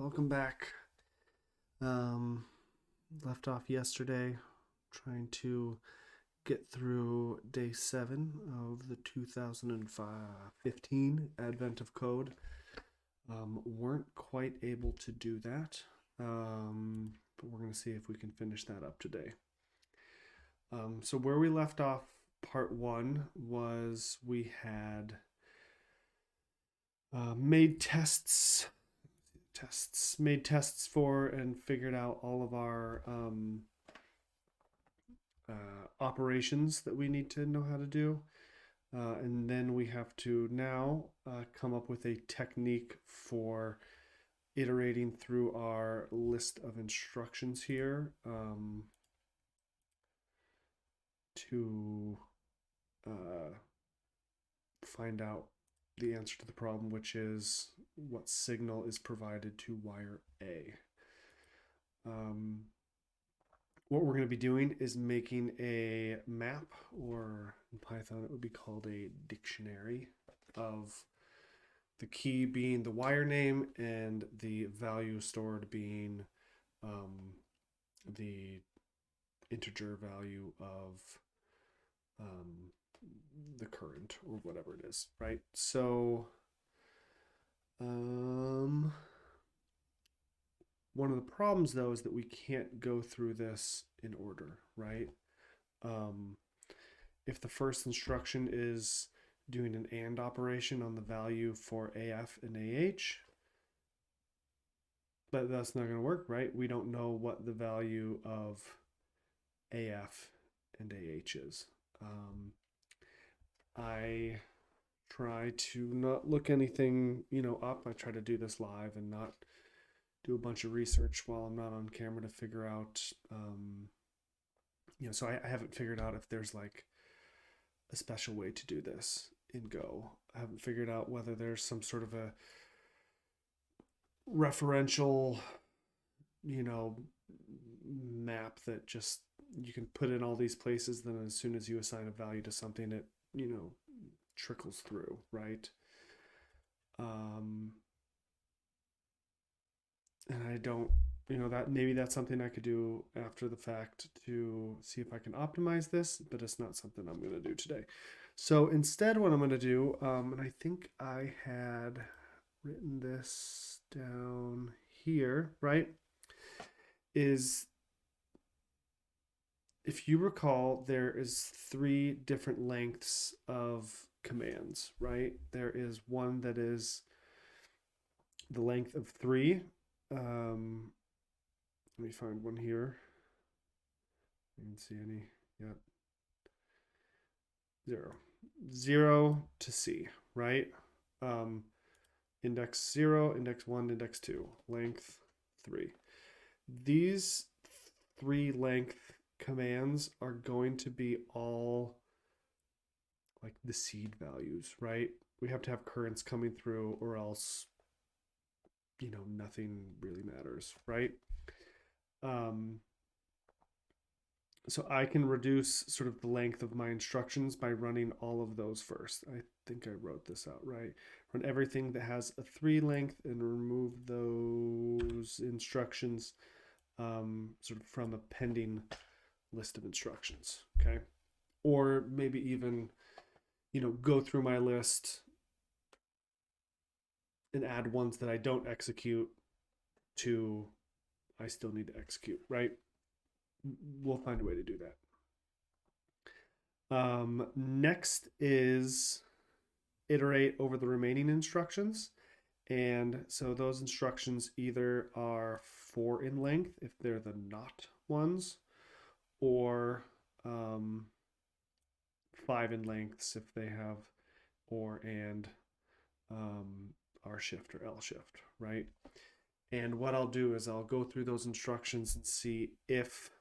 welcome back. Um, Left off yesterday trying to get through day 7 of the 2015 Advent of Code. Weren't quite able to do that, but we're going to see if we can finish that up today. So where we left off, part 1 was we had made tests for and figured out all of our operations that we need to know how to do. And then we have to now come up with a technique for iterating through our list of instructions here to find out the answer to the problem, which is what signal is provided to wire A. What we're going to be doing is making a map, or in Python it would be called a dictionary, of the key being the wire name and the value stored being the integer value of the current or whatever it is, right? So one of the problems though is that we can't go through this in order, right? If the first instruction is doing an AND operation on the value for AF and AH, but that's not going to work, right? We don't know what the value of AF and AH is. I try to not look anything, up. I try to do this live and not do a bunch of research while I'm not on camera to figure out, so I haven't figured out if there's like a special way to do this in Go. I haven't figured out whether there's some sort of a referential, map that just you can put in all these places. Then as soon as you assign a value to something, it, trickles through, right? And I don't, that maybe that's something I could do after the fact to see if I can optimize this, but it's not something I'm going to do today. So instead, what I'm going to do, and I think I had written this down here, right, is if you recall, there is 3 different lengths of commands, right? There is one that is the length of 3. Let me find one here. I didn't see any yet. 0 to C, right? Index 0, index 1, index 2, length 3. These 3 length commands are going to be all like the seed values, right? We have to have currents coming through or else, nothing really matters, right? So I can reduce sort of the length of my instructions by running all of those first. I think I wrote this out right. Run everything that has a 3 length and remove those instructions sort of from a pending list of instructions, okay? Or maybe even, go through my list and add ones that I don't execute to I still need to execute, right? We'll find a way to do that. Next is iterate over the remaining instructions. And so those instructions either are 4 in length if they're the not ones, or 5 in lengths if they have or and R shift or L shift, right? And what I'll do is I'll go through those instructions and see if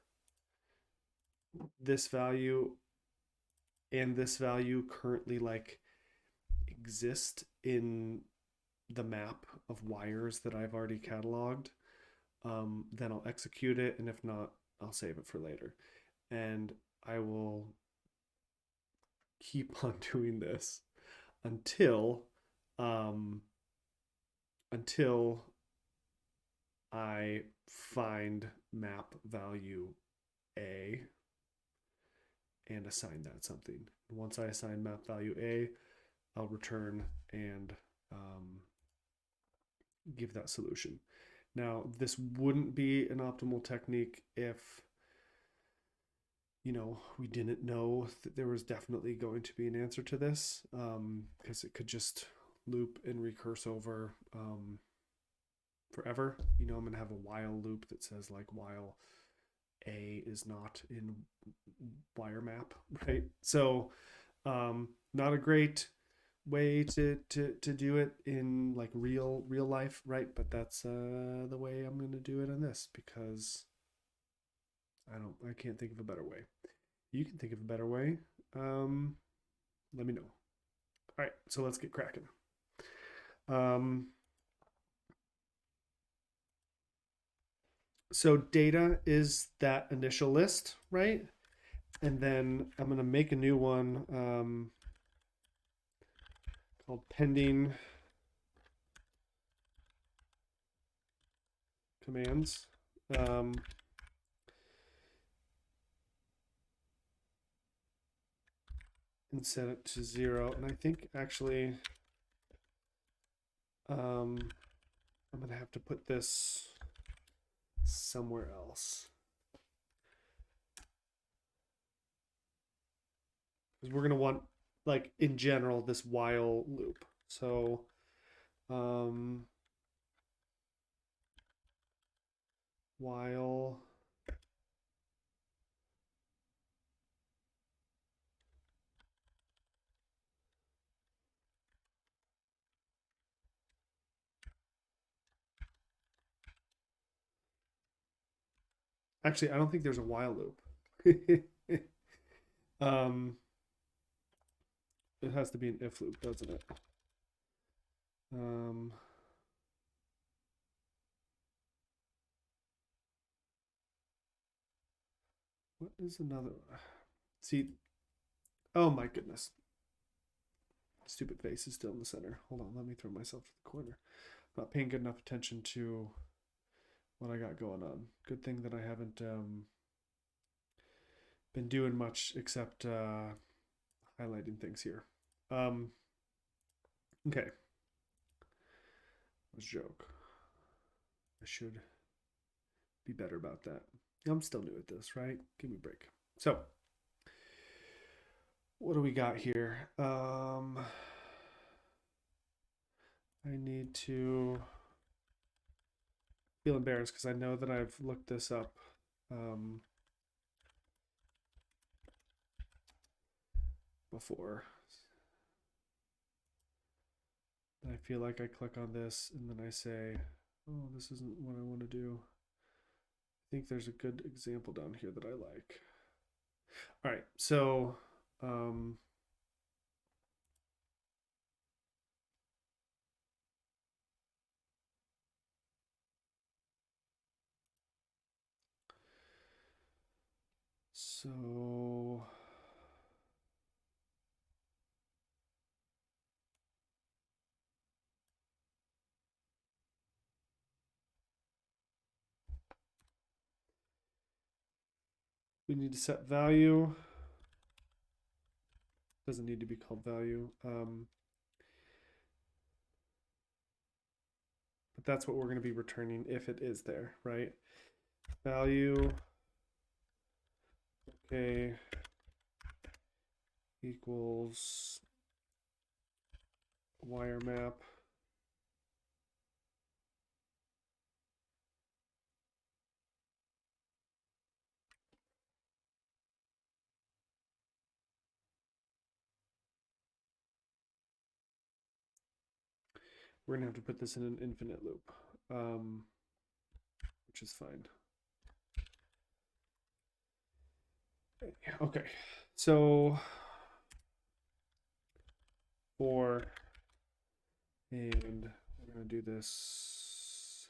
this value and this value currently like exist in the map of wires that I've already cataloged. Then I'll execute it, and if not, I'll save it for later. And I will keep on doing this until I find map value A and assign that something. Once I assign map value A, I'll return and give that solution. Now, this wouldn't be an optimal technique if, we didn't know that there was definitely going to be an answer to this, because it could just loop and recurse over forever. I'm going to have a while loop that says like while A is not in wire map, right? So not a great way to do it in like real life, right? But that's the way I'm going to do it on this, because I can't think of a better way. You can think of a better way. Let me know. All right, so let's get cracking. So data is that initial list, right? And then I'm going to make a new one called pending commands. And set it to 0. And I think actually I'm going to have to put this somewhere else, because we're going to want, like, in general, this while loop. So while actually, I don't think there's a while loop. It has to be an if loop, doesn't it? What is another? See, oh my goodness. Stupid face is still in the center. Hold on, let me throw myself to the corner. I'm not paying good enough attention to what I got going on. Good thing that I haven't been doing much except highlighting things here. Okay. That was a joke. I should be better about that. I'm still new at this, right? Give me a break. So, what do we got here? I need to feel embarrassed because I know that I've looked this up before. And I feel like I click on this and then I say, oh, this isn't what I want to do. I think there's a good example down here that I like. All right, so so we need to set value. Doesn't need to be called value. But that's what we're going to be returning if it is there, right? Value, okay, equals wire map. We're gonna have to put this in an infinite loop, which is fine. Okay, so for, and we're gonna do this.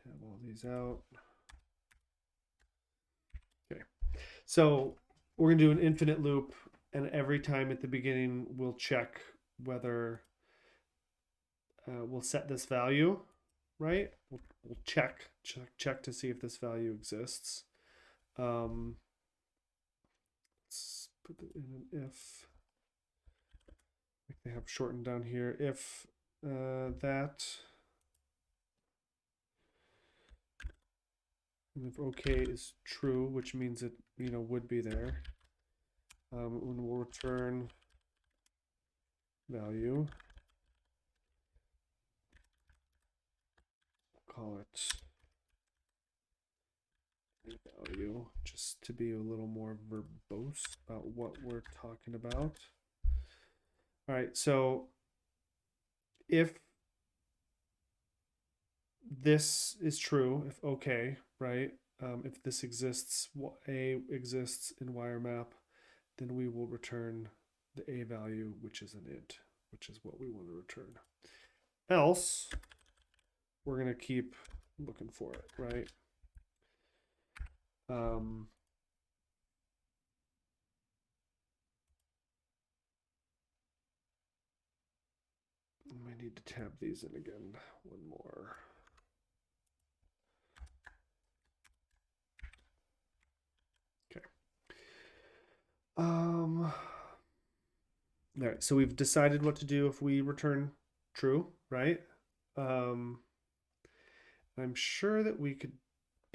Tab all these out. Okay, so we're gonna do an infinite loop And every time at the beginning, we'll check whether we'll set this value, right? We'll check to see if this value exists. Let's put it in an if. Like they have shortened down here. If that, and if OK is true, which means it would be there, when we'll return value. Call it value, just to be a little more verbose about what we're talking about. All right, so if this is true, if OK, right, if this exists, A exists in wire map, then we will return the A value, which is an int, which is what we want to return. Else, we're going to keep looking for it, right? I might need to tab these in again. One more. Okay. All right. So we've decided what to do if we return true, right? I'm sure that we could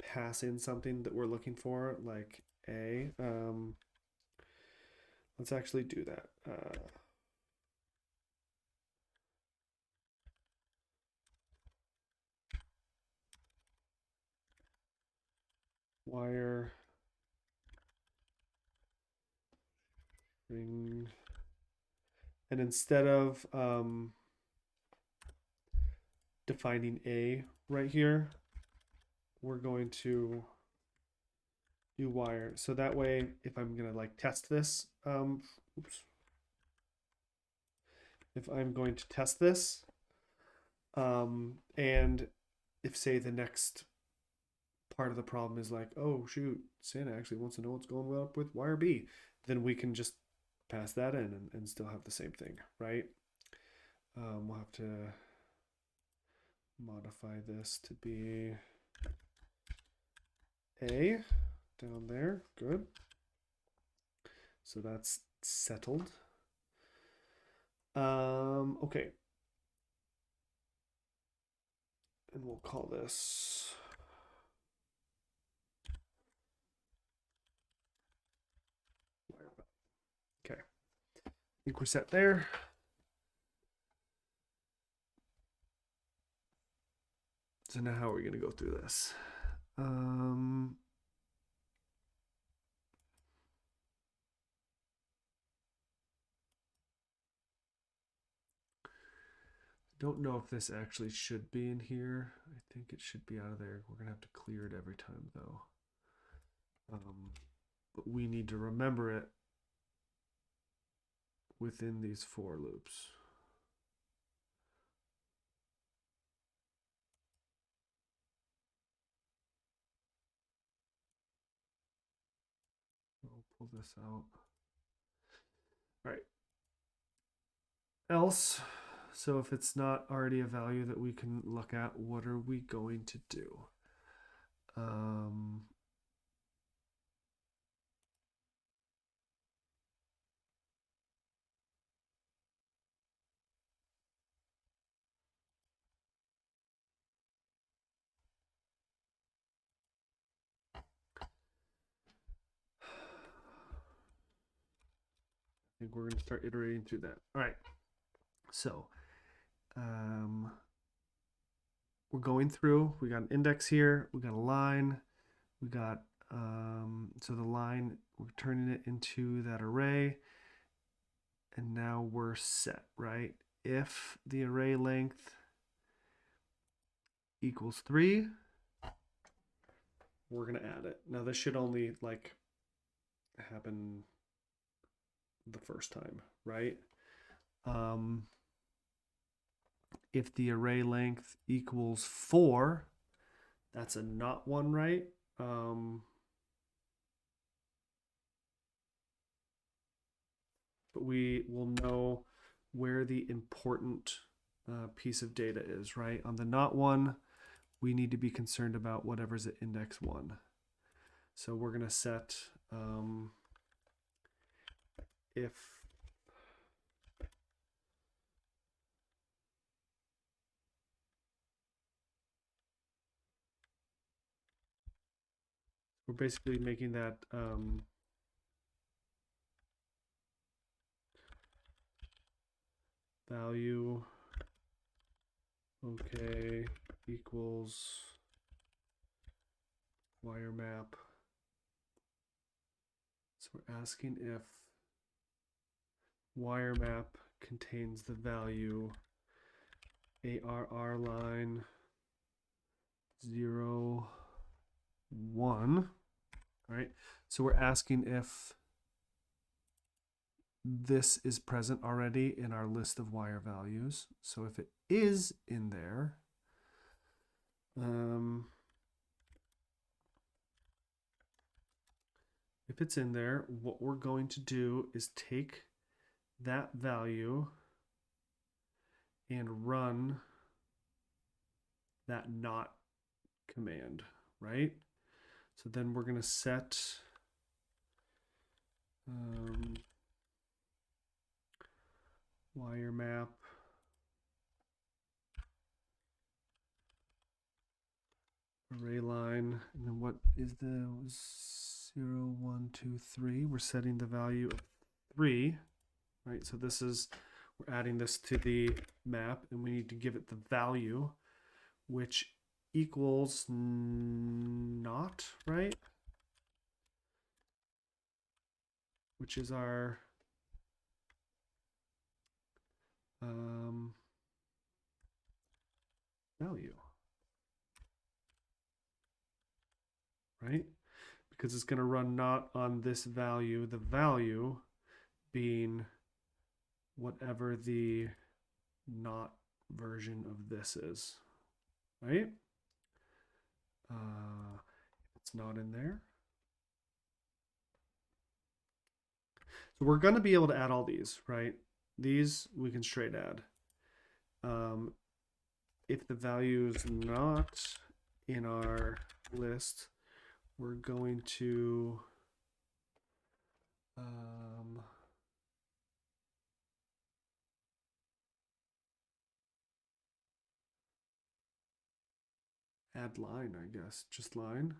pass in something that we're looking for, like A. Let's actually do that. Wire ring, and instead of defining A right here, we're going to do wire. So that way, if I'm gonna like test this, oops. If I'm going to test this, and if say the next part of the problem is like, oh shoot, Santa actually wants to know what's going up with wire B, then we can just pass that in and still have the same thing, right? We'll have to modify this to be A down there. Good. So that's settled. Okay. And we'll call this okay. I think we're set there. So now how are we going to go through this? Don't know if this actually should be in here. I think it should be out of there. We're going to have to clear it every time though. But we need to remember it within these for loops. I'll pull this out. All right. Else, so if it's not already a value that we can look at, what are we going to do? I think we're going to start iterating through that. All right. So we're going through. We got an index here. We got a line. We got, so the line, we're turning it into that array. And now we're set, right? If the array length equals 3, we're going to add it. Now this should only like happen the first time, right? If the array length equals 4, that's a not one, right? but we will know where the important piece of data is, right? On the not one, we need to be concerned about whatever's at index 1. So we're going to set if we're basically making that value okay equals wire map. So we're asking if wire map contains the value ARR line 0, 1. All right. So we're asking if this is present already in our list of wire values. So if it is in there, if it's in there, what we're going to do is take that value and run that not command, right? So then we're going to set wire map array line, and then what is the 0, 1, 2, 3? We're setting the value of 3, right? So this is, we're adding this to the map, and we need to give it the value, which equals not, right? Which is our value, right? Because it's going to run not on this value, the value being whatever the not version of this is, right? It's not in there. So we're going to be able to add all these, right? These we can straight add. If the value is not in our list, we're going to add line, I guess, just line.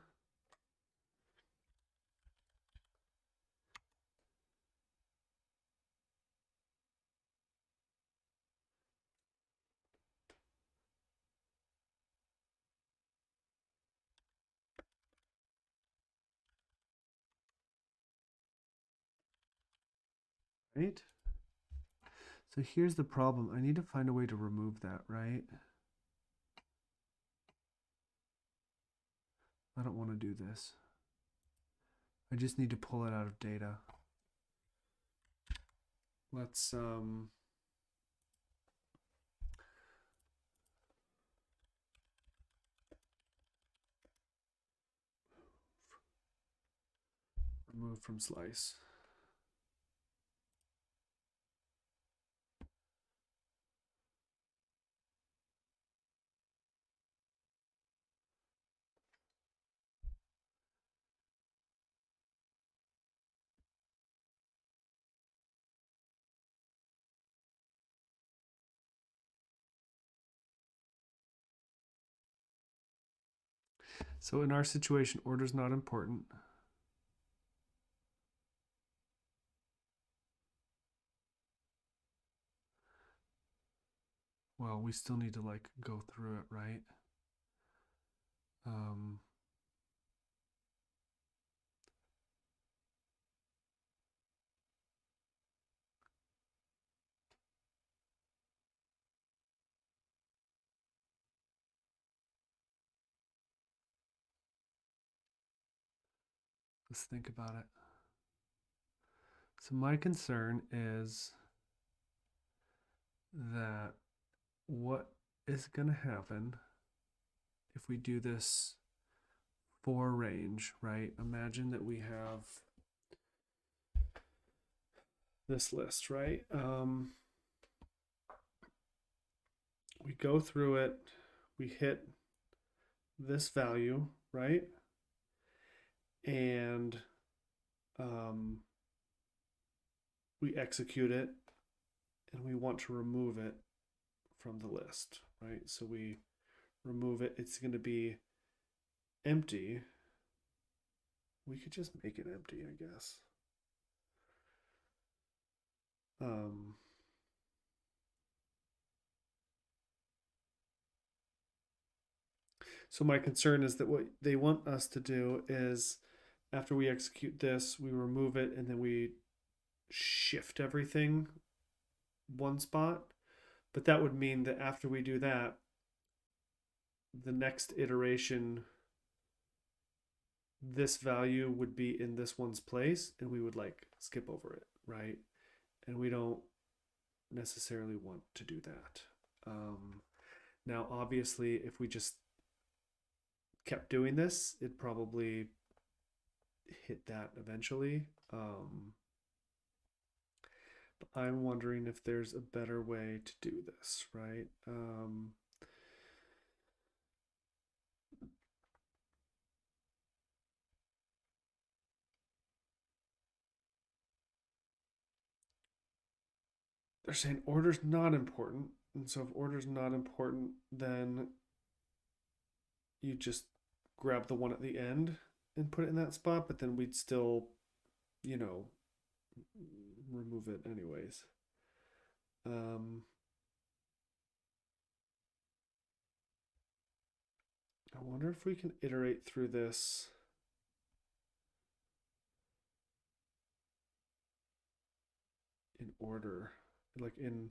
Right? So here's the problem. I need to find a way to remove that, right? I don't want to do this. I just need to pull it out of data. Let's remove from slice. So in our situation, order is not important. Well, we still need to like go through it, right? Let's think about it. So my concern is that what is going to happen if we do this for range, right? Imagine that we have this list, right? We go through it, we hit this value, right? And we execute it and we want to remove it from the list, right? So we remove it. It's going to be empty. We could just make it empty, I guess. So my concern is that what they want us to do is after we execute this, we remove it and then we shift everything one spot. But that would mean that after we do that, the next iteration, this value would be in this one's place and we would like skip over it, right? And we don't necessarily want to do that. Now, obviously, if we just kept doing this, it probably hit that eventually. But I'm wondering if there's a better way to do this, right? They're saying order's not important. And so if order's not important, then you just grab the one at the end and put it in that spot, but then we'd still, you know, remove it anyways. I wonder if we can iterate through this in order, like in.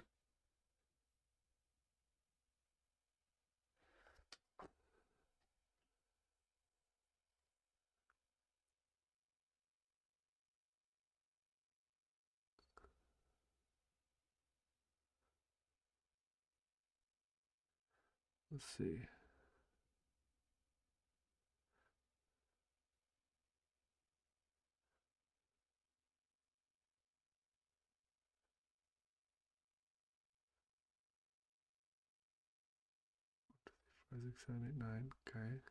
Let's see. Five, 6, 7, 8, 9. Okay.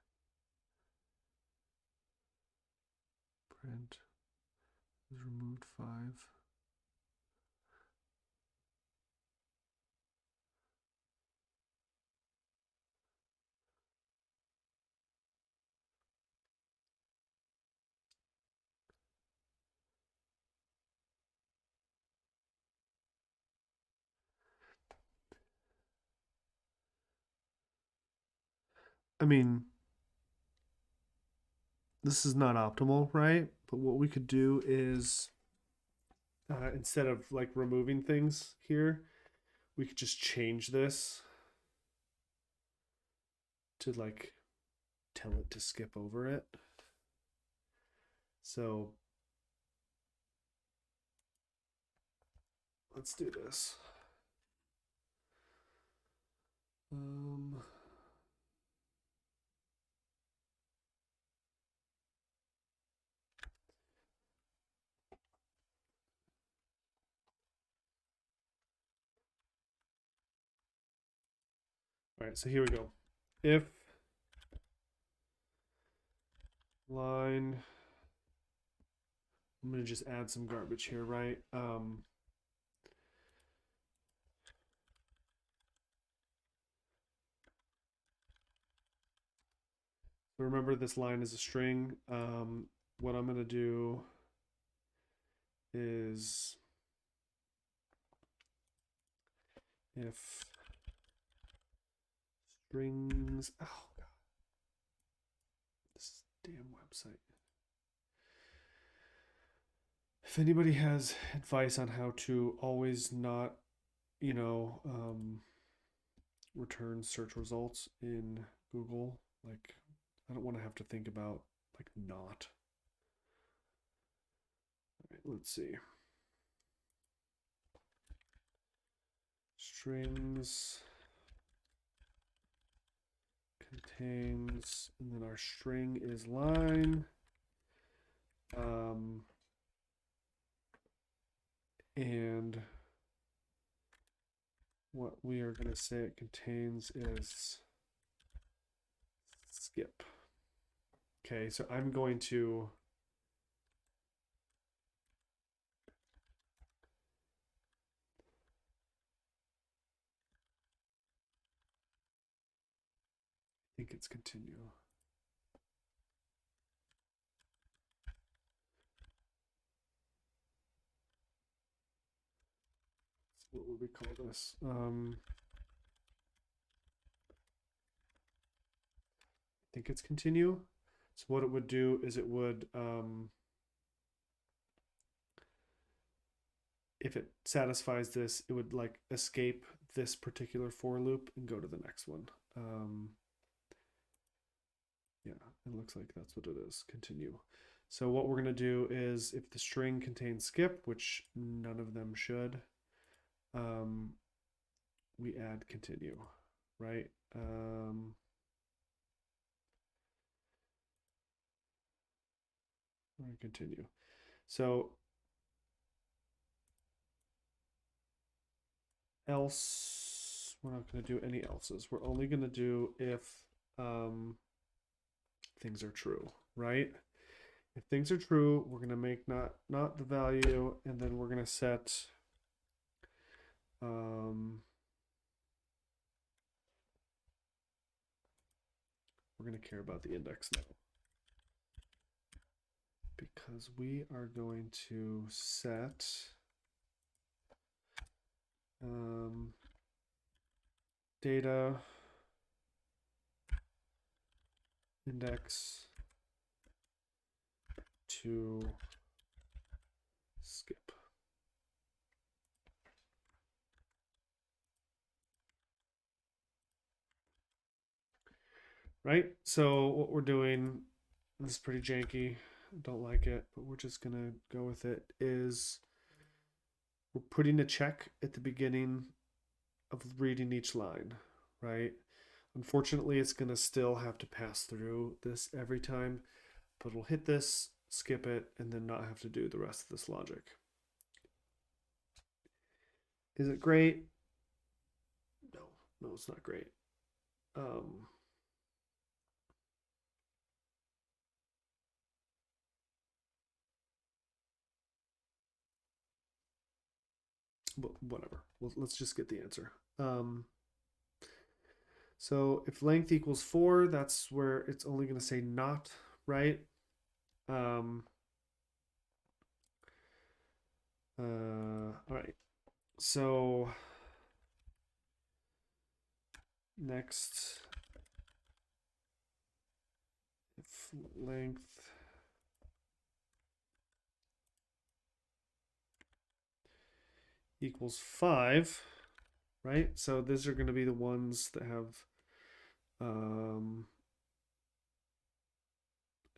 Print is removed 5. I mean, this is not optimal, right? But what we could do is instead of like removing things here, we could just change this to like tell it to skip over it. So let's do this. All right, so here we go. If line, I'm going to just add some garbage here, right? Remember this line is a string. What I'm going to do is if strings, oh God, this damn website. If anybody has advice on how to always not, you know, return search results in Google, like I don't want to have to think about like not. All right, let's see. Strings contains, and then our string is line. And what we are going to say it contains is skip. Okay, so I'm going to think it's continue. So what would we call this? I think it's continue. So what it would do is it would, if it satisfies this, it would like escape this particular for loop and go to the next one. Yeah, it looks like that's what it is. Continue. So what we're going to do is if the string contains skip, which none of them should, we add continue, right? We're going to continue. So else, we're not going to do any else's. We're only going to do if things are true, right? If things are true, we're going to make not the value, and then we're going to set we're going to care about the index now, because we are going to set data index to skip. Right? So what we're doing, this is pretty janky. Don't like it, but we're just gonna go with it, is we're putting a check at the beginning of reading each line, right? Unfortunately, it's gonna still have to pass through this every time, but it'll hit this, skip it, and then not have to do the rest of this logic. Is it great? No, it's not great. But whatever. Let's just get the answer. So if length equals 4, that's where it's only going to say not, right? All right. So next, if length equals 5, right? So these are going to be the ones that have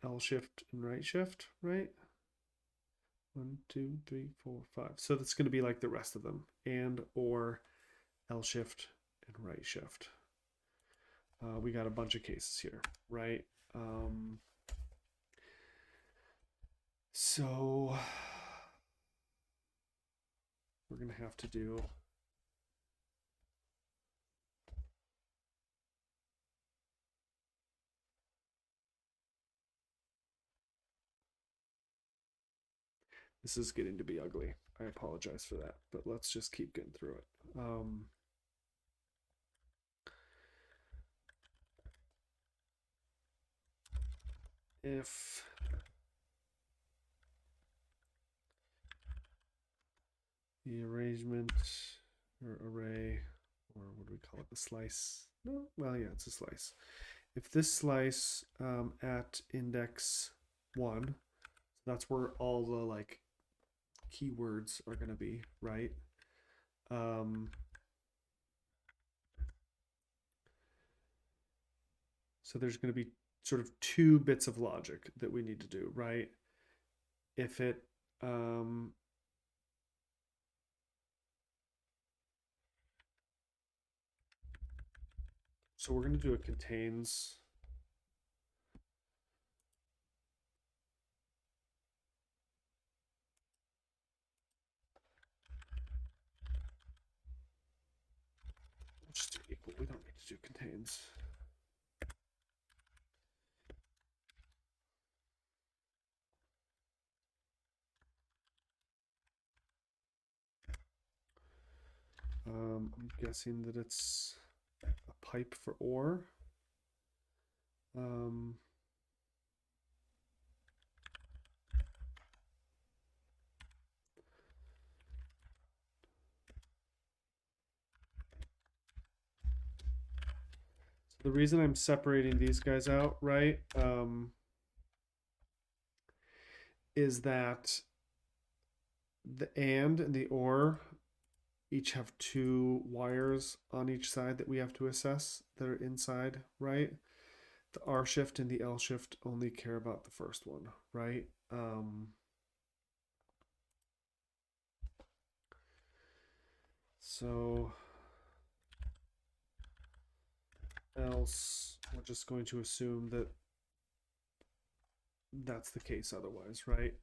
L shift and right shift, right? 1, 2, 3, 4, 5. So that's going to be like the rest of them, and or L shift and right shift. We got a bunch of cases here, right? So we're going to have to do this is getting to be ugly. I apologize for that, but let's just keep getting through it. If the arrangement or array, or what do we call it, the slice? No, well, yeah, it's a slice. If this slice at index 1, that's where all the like keywords are going to be, right? So there's going to be sort of 2 bits of logic that we need to do, right? If it so we're going to do a contains Just do equal. We don't need to do contains. I'm guessing that it's a pipe for ore. The reason I'm separating these guys out, right, is that the and the or each have two wires on each side that we have to assess that are inside, right? The R shift and the L shift only care about the first one, right? So else we're just going to assume that that's the case otherwise, right?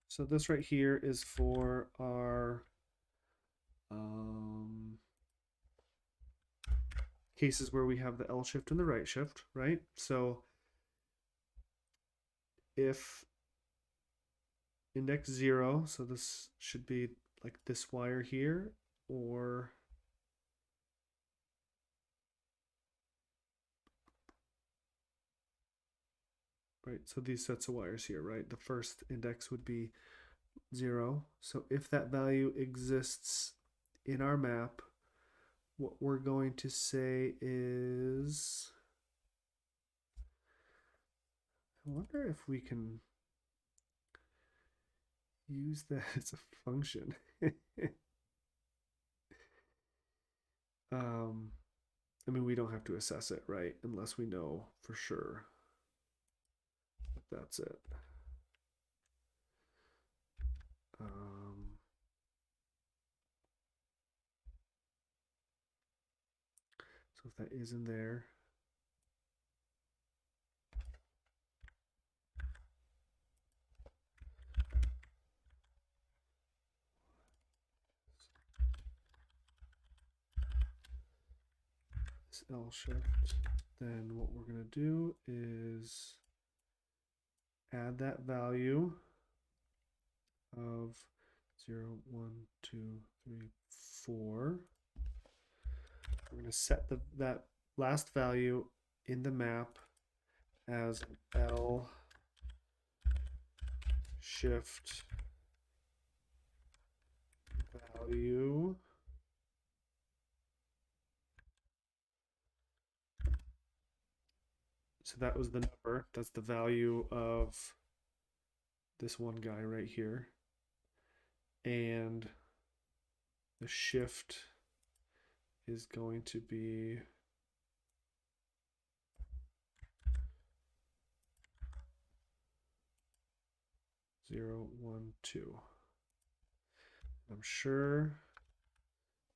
So this right here is for our cases where we have the L shift and the right shift, right? So if index 0, so this should be like this wire here, or right, so these sets of wires here, right? The first index would be 0. So if that value exists in our map, what we're going to say is, I wonder if we can use that as a function. I mean, we don't have to assess it, right? Unless we know for sure that that's it. So if that is in there, this L shift, then what we're going to do is add that value of 0, 1, 2, 3, 4. We're going to set that last value in the map as L shift value. So that was the number. That's the value of this one guy right here. And the shift is going to be 0, 1, 2. I'm sure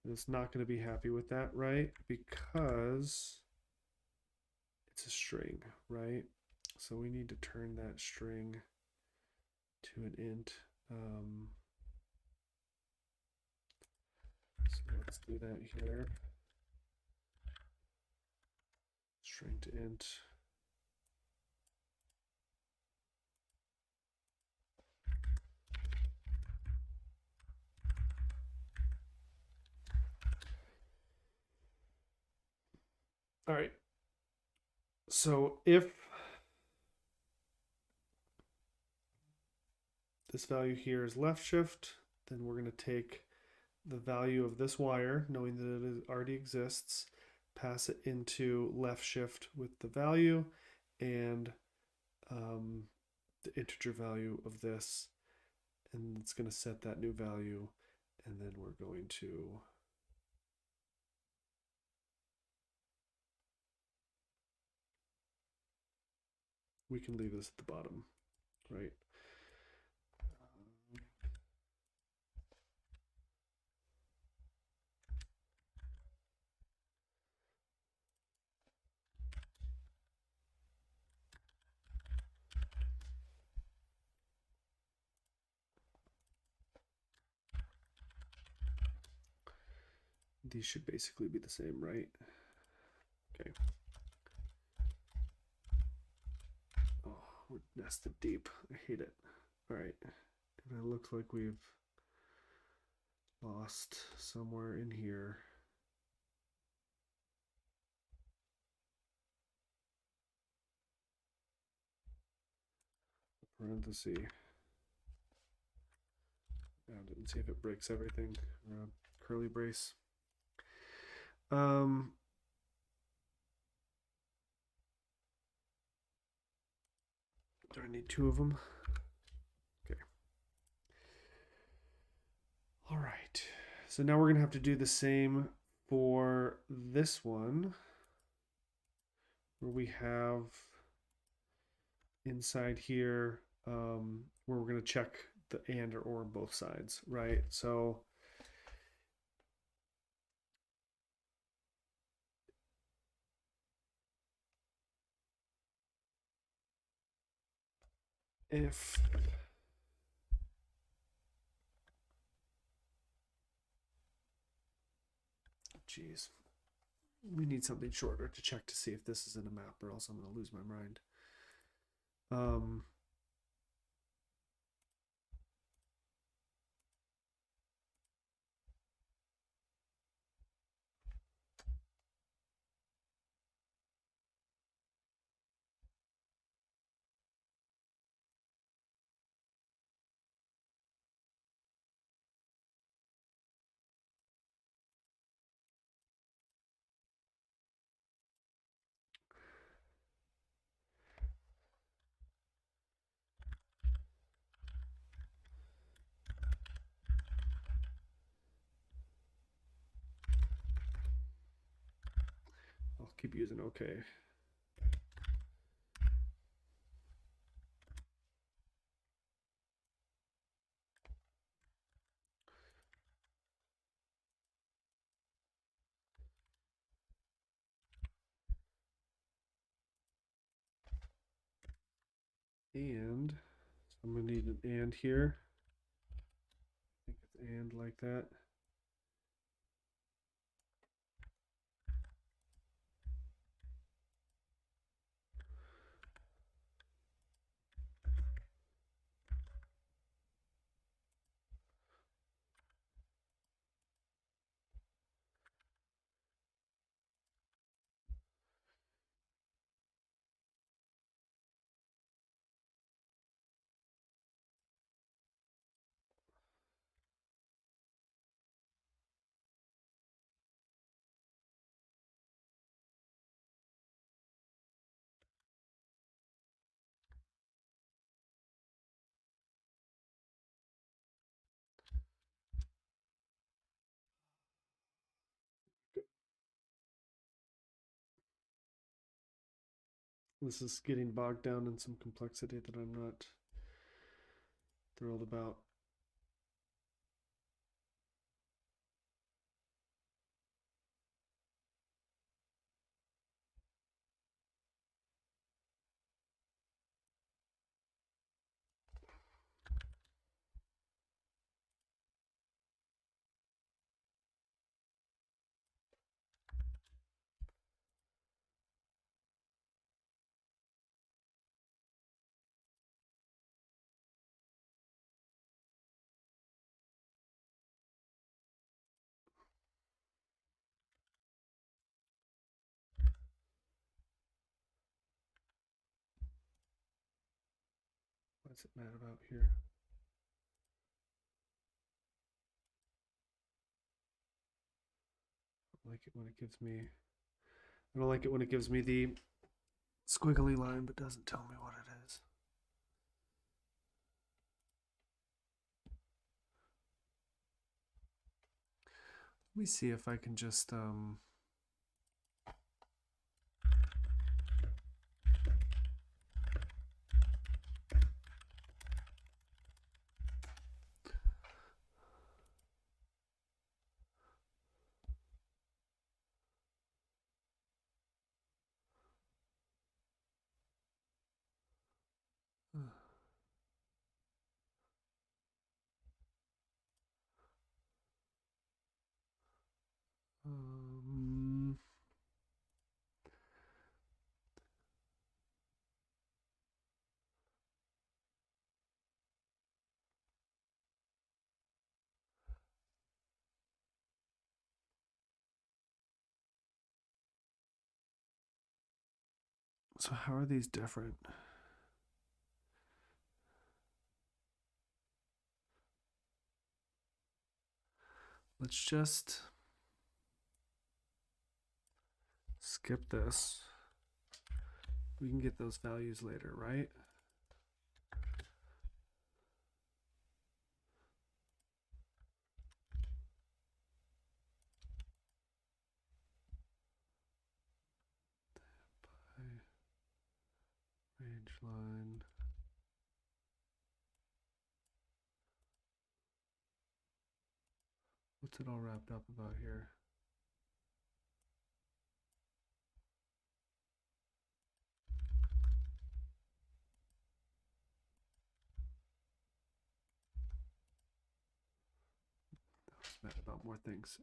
it's not going to be happy with that, right? Because it's a string, right? So we need to turn that string to an int. So let's do that here. String to int. All right. So if this value here is left shift, then we're going to take the value of this wire, knowing that it already exists, pass it into left shift with the value and the integer value of this, and it's going to set that new value, and then we're going to we can leave this at the bottom, right? These should basically be the same, right? Okay. Oh, we're nested deep. I hate it. All right. And it looks like we've lost somewhere in here. Parenthesis. I didn't see if it breaks everything around curly brace. Do I need two of them? Okay. All right. So now we're going to have to do the same for this one, where we have inside here, where we're going to check the and or both sides, right? So if geez, we need something shorter to check to see if this is in a map, or else I'm going to lose my mind. I'll keep using okay. And so I'm going to need an and here. I think it's and like that. This is getting bogged down in some complexity that I'm not thrilled about. What's it mad about here? I like it when it gives me. I don't like it when it gives me the squiggly line, but doesn't tell me what it is. Let me see if I can just So how are these different? Let's just skip this. We can get those values later, right? Range line. What's it all wrapped up about here? That was about more things.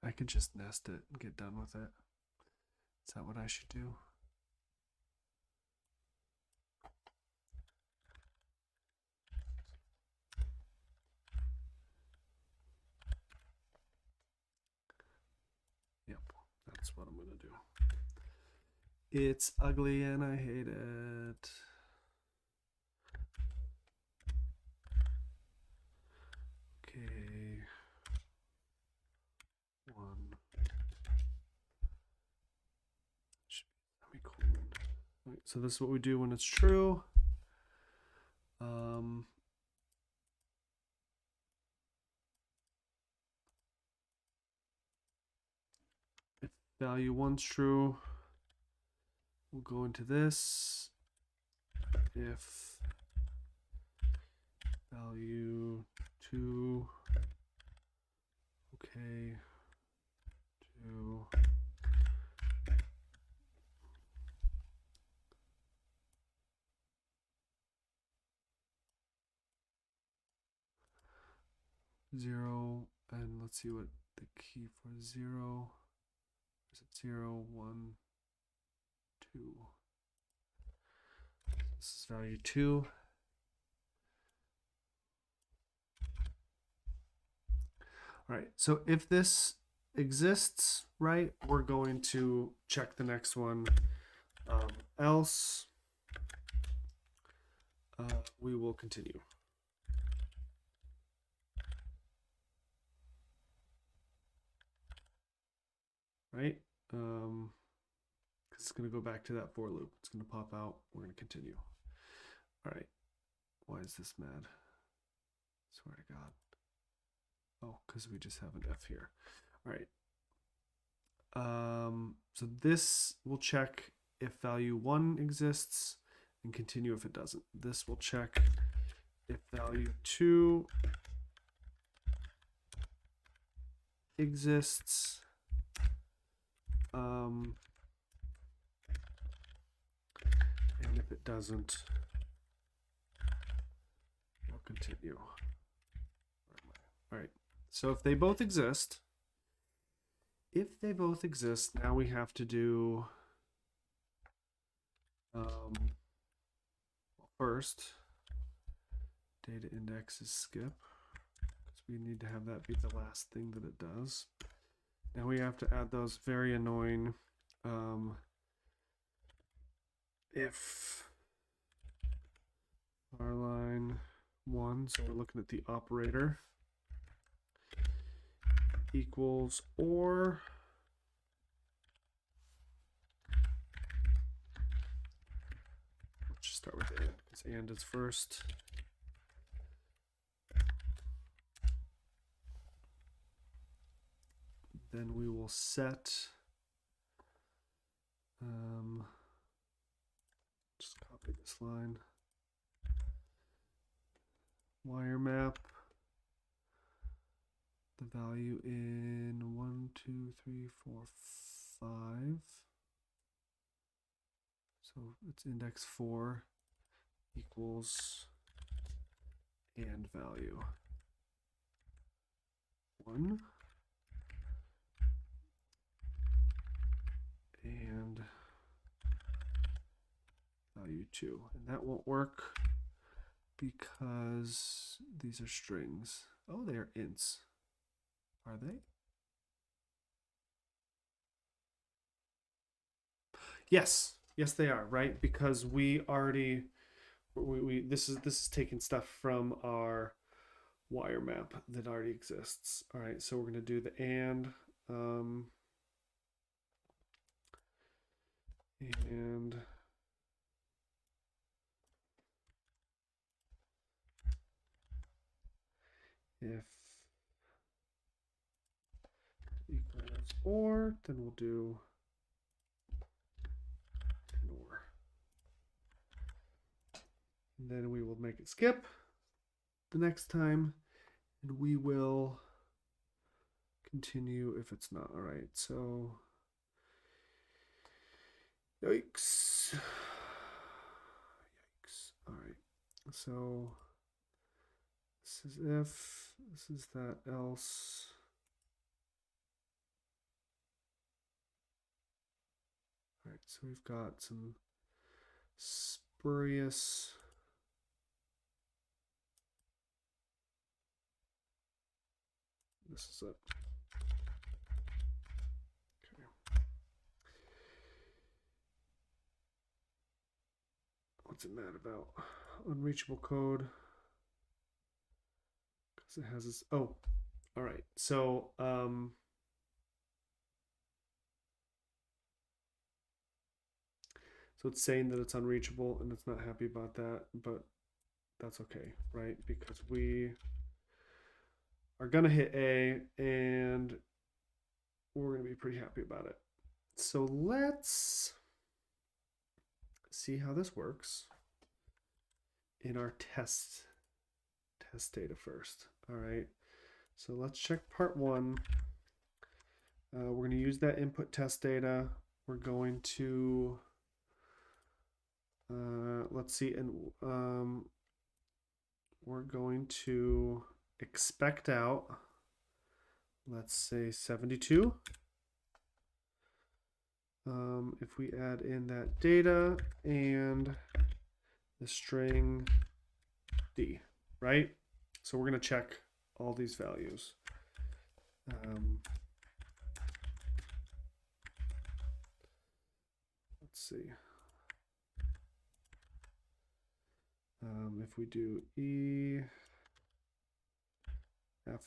I could just nest it and get done with it. Is that what I should do? Yep, that's what I'm gonna do. It's ugly and I hate it. Okay. One. Should be semicolon. Right, so this is what we do when it's true. If value 1's true, we'll go into this. If value 2, okay, 2, zero, and let's see what the key for 0 is. It 0, 1, 2. This is value 2. All right, so if this exists, right, we're going to check the next one. Else, we will continue. Right? Because it's going to go back to that for loop. It's going to pop out. We're going to continue. All right. Why is this mad? Swear to God. Oh, because we just have an F here. All right. So this will check if value 1 exists and continue if it doesn't. This will check if value 2 exists. And if it doesn't, we'll continue. All right. So if they both exist, now we have to do first data index is skip, because we need to have that be the last thing that it does. Now we have to add those very annoying if var line 1, so we're looking at the operator, equals or let's just start with and, because and is first. Then we will set just copy this line, wire map the value in 1, 2, 3, 4, 5. So it's index 4 equals and value 1. and value 2. And that won't work because these are strings. Oh, they are ints. Are they? Yes. Yes, they are, right? Because we already this is taking stuff from our wire map that already exists. All right, so we're going to do the um, and if equals or, then we'll do an or. And then we will make it skip the next time, and we will continue if it's not. All right, so yikes. Yikes. All right, so this is if, this is that else. All right, so we've got some spurious this is it. Okay. What's it mad about? Unreachable code. Because it has this. Oh, all right. So so it's saying that it's unreachable and it's not happy about that, but that's okay, right? Because we are gonna hit A and we're gonna be pretty happy about it. So let's see how this works in our test data first. All right, so let's check part 1. We're going to use that input test data. We're going to let's see, and we're going to expect out, let's say 72. If we add in that data and the string D, right? So we're going to check all these values. Let's see. If we do E, F,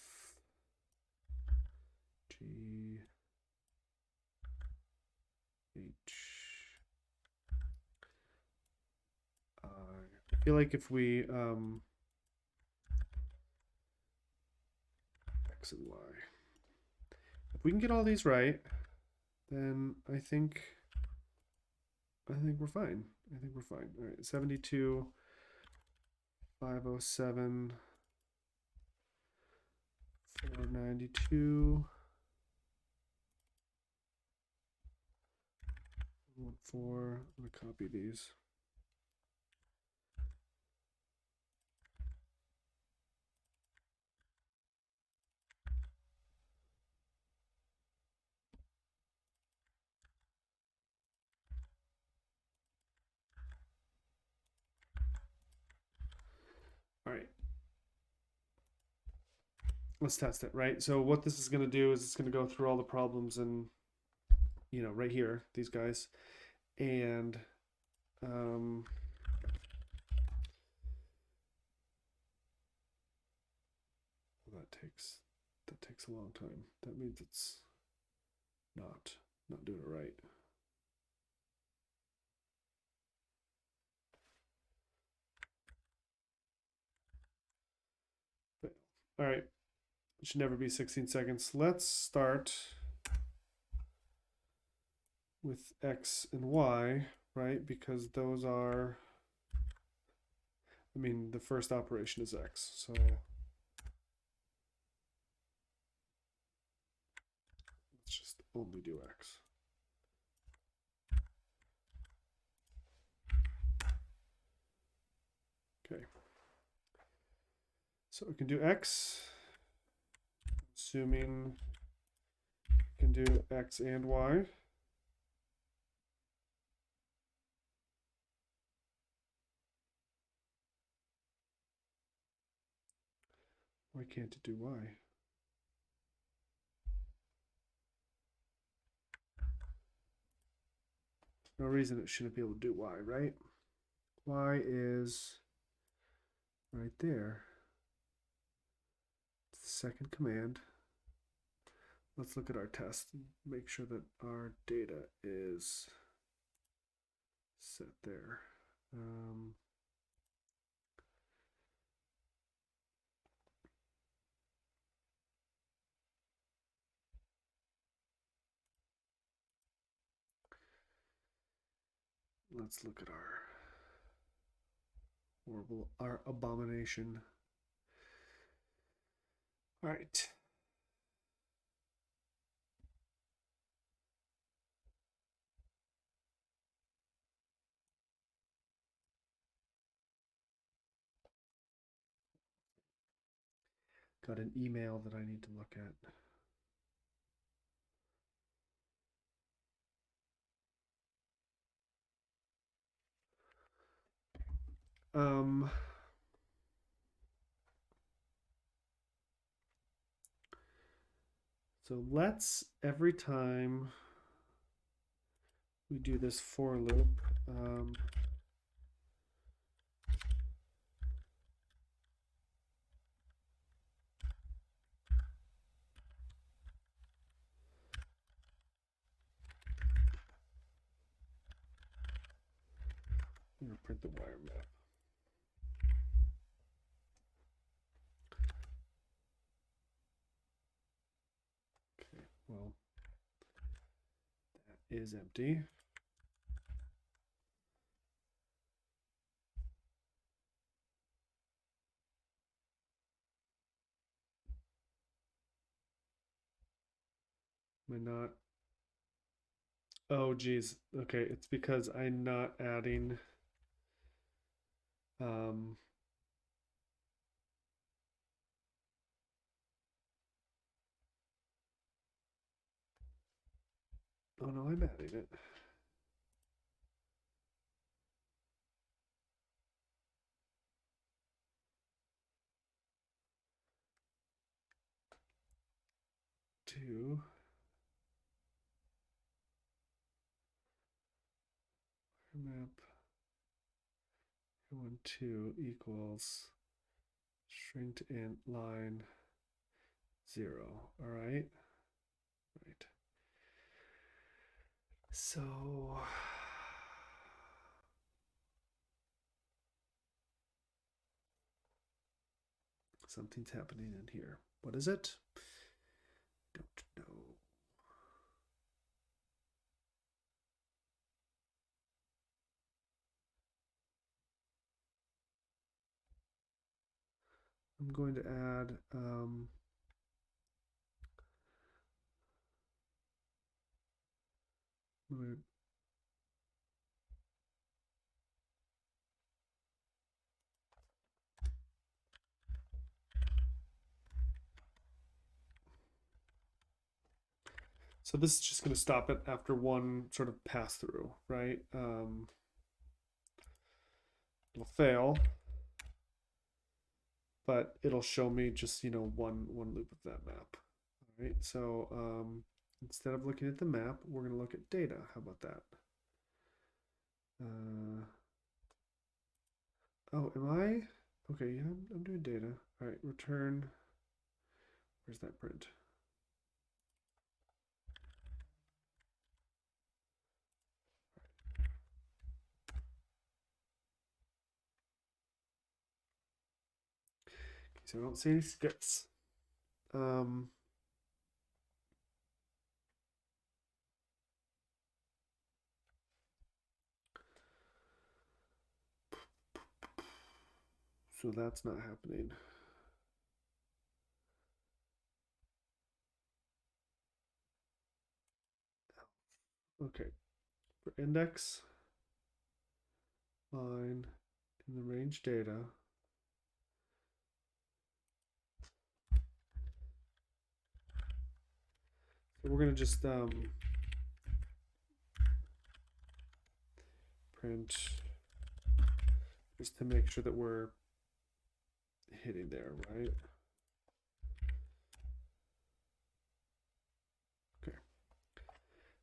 G, H, I feel like if we X and Y, if we can get all these right, then I think we're fine. I think we're fine. All right, 72, 507, 492, 14. I'm gonna copy these. All right. Let's test it, right? So what this is going to do is it's going to go through all the problems and, you know, right here, these guys, and that takes a long time. That means it's not doing it right. But, all right, it should never be 16 seconds. Let's start with X and Y, right? Because those are, I mean, the first operation is X, so let's just only do X. Okay. So we can do X, assuming we can do X and Y. Why can't it do y? No reason it shouldn't be able to do y, right? Y is right there. It's the second command. Let's look at our test and make sure that our data is set there. Let's look at our horrible, our abomination. All right. Got an email that I need to look at. So let's, every time we do this for loop, I'm gonna print the wire map. Okay, well, that is empty. Am I not? Oh, geez. Okay, it's because I'm not adding. Um, oh no, I'm adding it. Two map 1 2 equals string to int line 0. All right. Right. So something's happening in here. What is it? Don't know. I'm going to add so this is just going to stop it after one sort of pass through, right? It'll fail, but it'll show me just, one loop of that map. All right, so instead of looking at the map, we're going to look at data. How about that? Oh, am I? Okay, yeah, I'm doing data. All right, return. Where's that print? Okay, so I don't see any skits. So that's not happening. Okay, for index line in the range data, so we're gonna just print just to make sure that we're hitting there, right?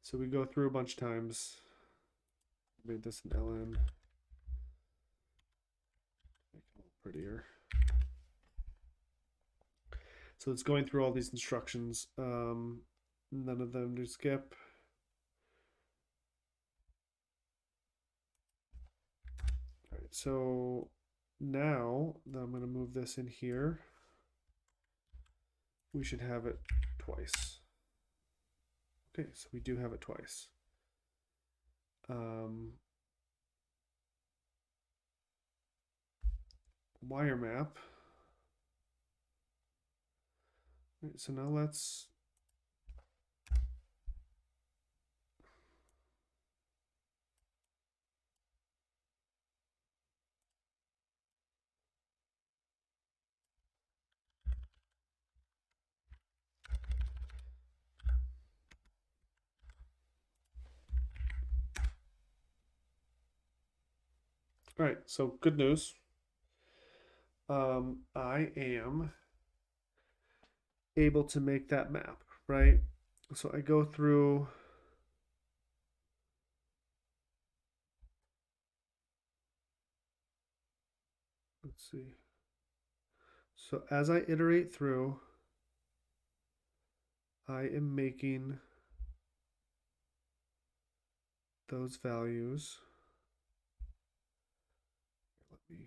So we go through a bunch of times. Made this an ln. Make it a little prettier. So it's going through all these instructions. None of them do skip. All right, so now that I'm going to move this in here, we should have it twice. Okay, so we do have it twice. Wire map. All right, so now let's all right, so good news. I am able to make that map, right? So I go through, let's see. So as I iterate through, I am making those values. Let me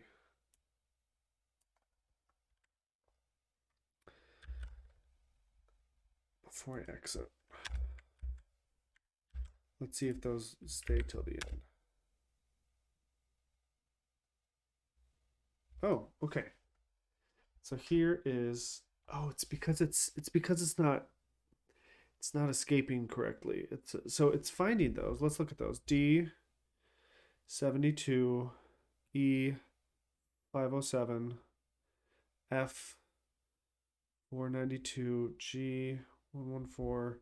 before I exit. Let's see if those stay till the end. Oh, okay. So here is, oh, it's because it's not escaping correctly. So it's finding those. Let's look at those. D72, E507, F492, G114,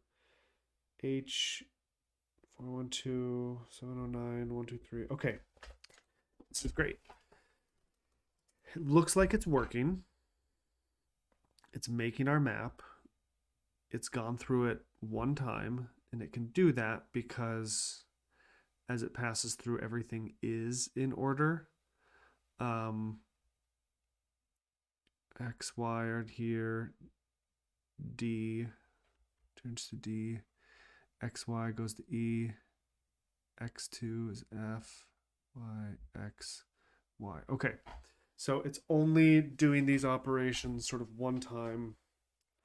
H412, 709, 123. Okay. This is great. It looks like it's working. It's making our map. It's gone through it one time, and it can do that because as it passes through, everything is in order. X, Y are here. D turns to D. X, Y goes to E. X2 is F. Y, X, Y. Okay. So it's only doing these operations sort of one time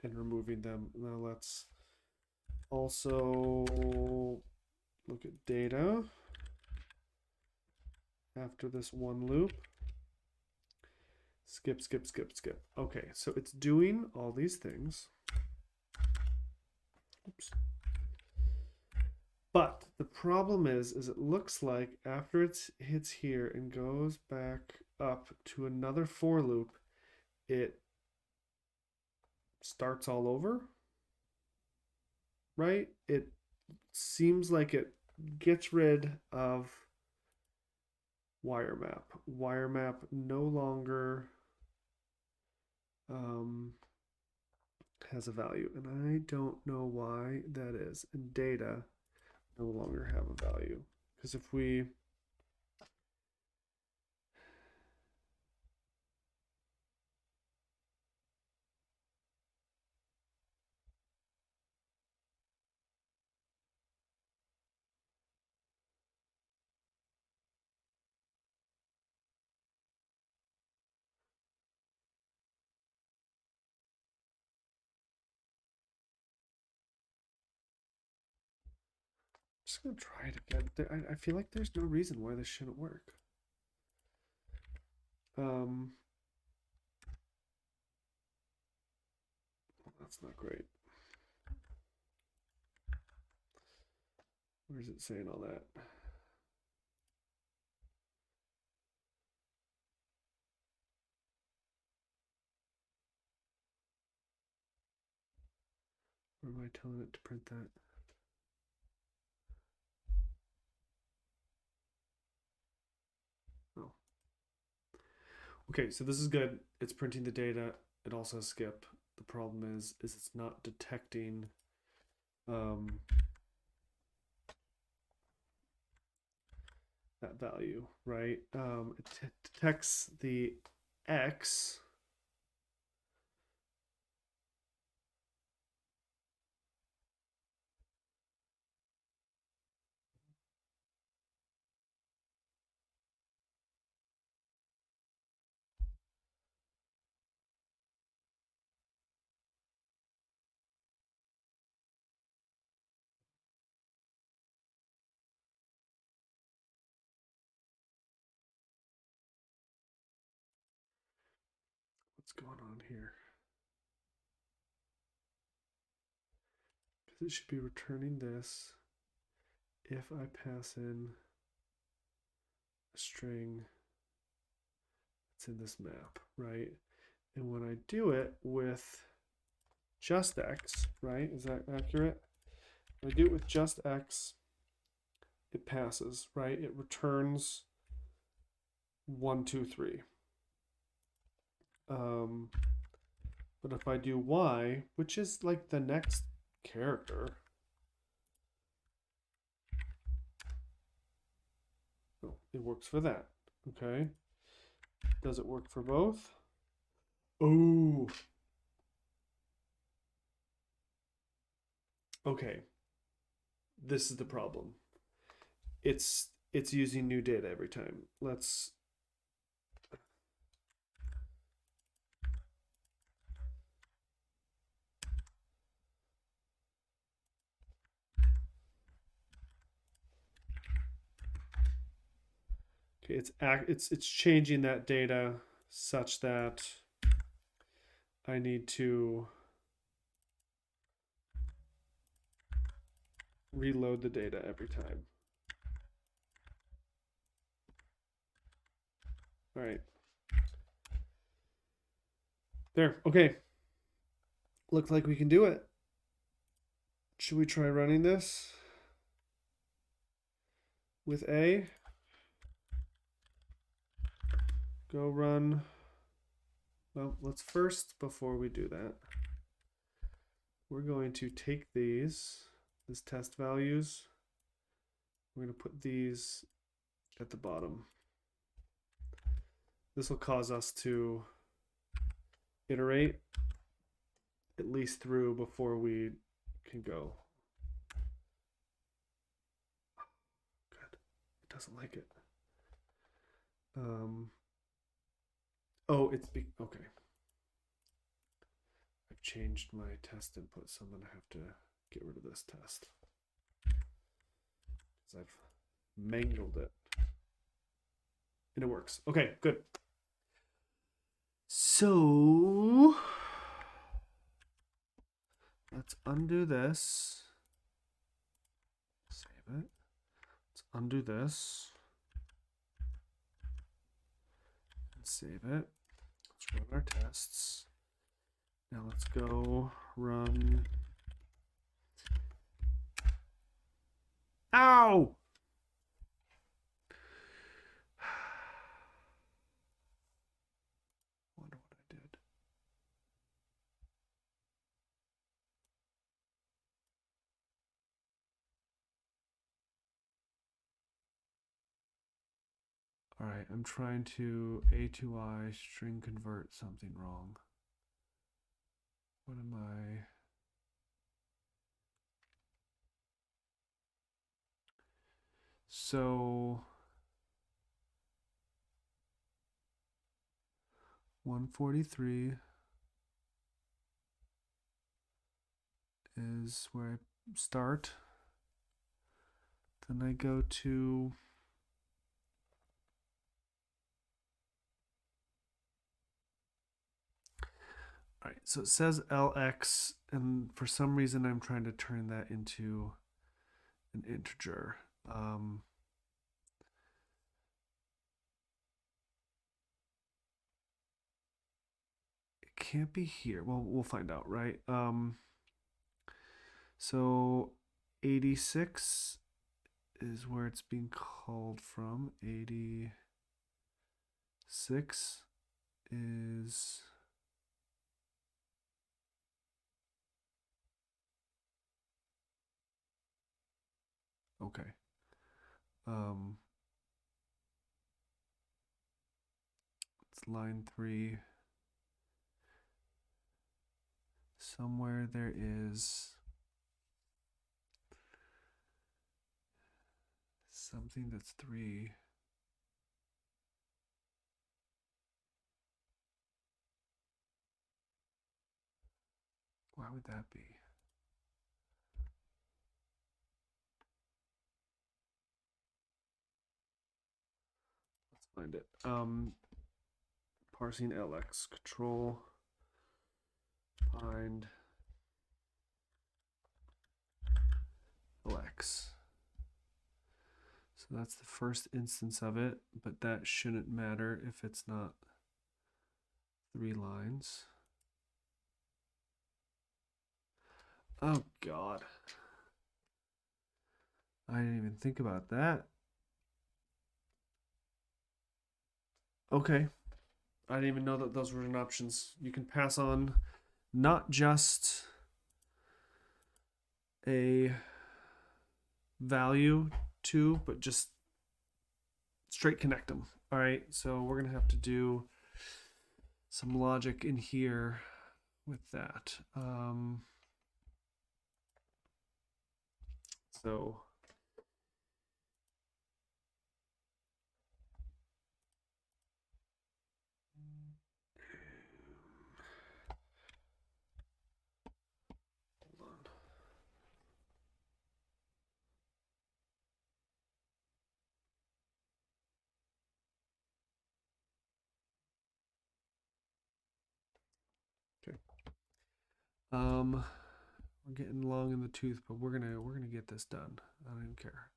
and removing them. Now let's also look at data after this one loop. Skip, skip, skip, skip. Okay, so it's doing all these things. Oops. But the problem is it looks like after it hits here and goes back up to another for loop, it starts all over, right? It seems like it gets rid of wire map. Wire map no longer has a value, and I don't know why that is. And data no longer have a value, because if we just gonna try it again. I feel like there's no reason why this shouldn't work. That's not great. Where's it saying all that? Where am I telling it to print that? Oh. Okay, so this is good. It's printing the data. It also has skip. The problem is it's not detecting that value, right? It detects the X. What's going on here? Because it should be returning this if I pass in a string that's in this map, right? And when I do it with just X, right? Is that accurate? When I do it with just X, it passes, right? It returns 1, 2, 3. But if I do Y, which is like the next character, oh, it works for that. Okay. Does it work for both? Oh. Okay. This is the problem. It's using new data every time. Let's okay, it's changing that data such that I need to reload the data every time. All right. There. Okay. Looks like we can do it. Should we try running this with A? Go run. Well, let's first, before we do that, we're going to take these test values. We're going to put these at the bottom. This will cause us to iterate at least through before we can go. Good. It doesn't like it. Oh, okay. I've changed my test input, so I'm gonna have to get rid of this test because I've mangled it. And it works. Okay, good. So let's undo this. Save it. Let's undo this. And save it. Let's run our tests. Now let's go run. Ow! Wonder what I did. All right, I'm trying to A to I string convert something wrong. What am I? So 143 is where I start. Then I go to all right, so it says LX, and for some reason I'm trying to turn that into an integer. It can't be here. Well, we'll find out, right? So 86 is where it's being called from. 86 is okay. line 3. Somewhere there is something that's 3. Why would that be? Let's find it. Parsing LX, control, find LX. So that's the first instance of it, but that shouldn't matter if it's not 3 lines. Oh God. I didn't even think about that. Okay. I didn't even know that those were an options. You can pass on not just a value to, but just straight connect them. All right, so we're gonna have to do some logic in here with that. So hold on. Okay. We're getting long in the tooth, but we're gonna get this done. I don't even care.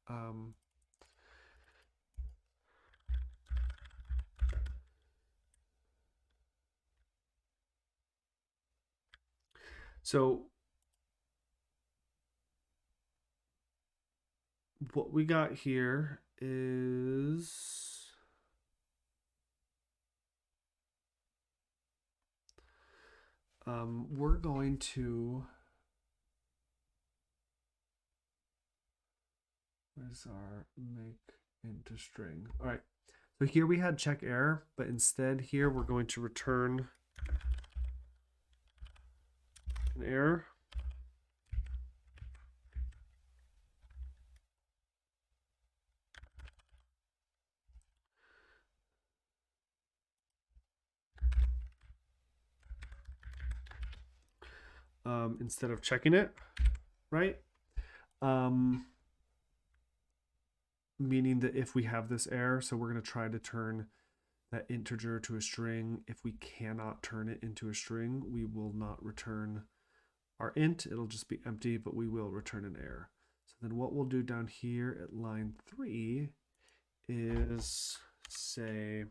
So what we got here is we're going to, where's our make into string? All right, so here we had check error, but instead here we're going to return an error. Instead of checking it, right? Meaning that if we have this error, so we're going to try to turn that integer to a string. If we cannot turn it into a string, we will not return our int. It'll just be empty, but we will return an error. So then what we'll do down here at line 3 is say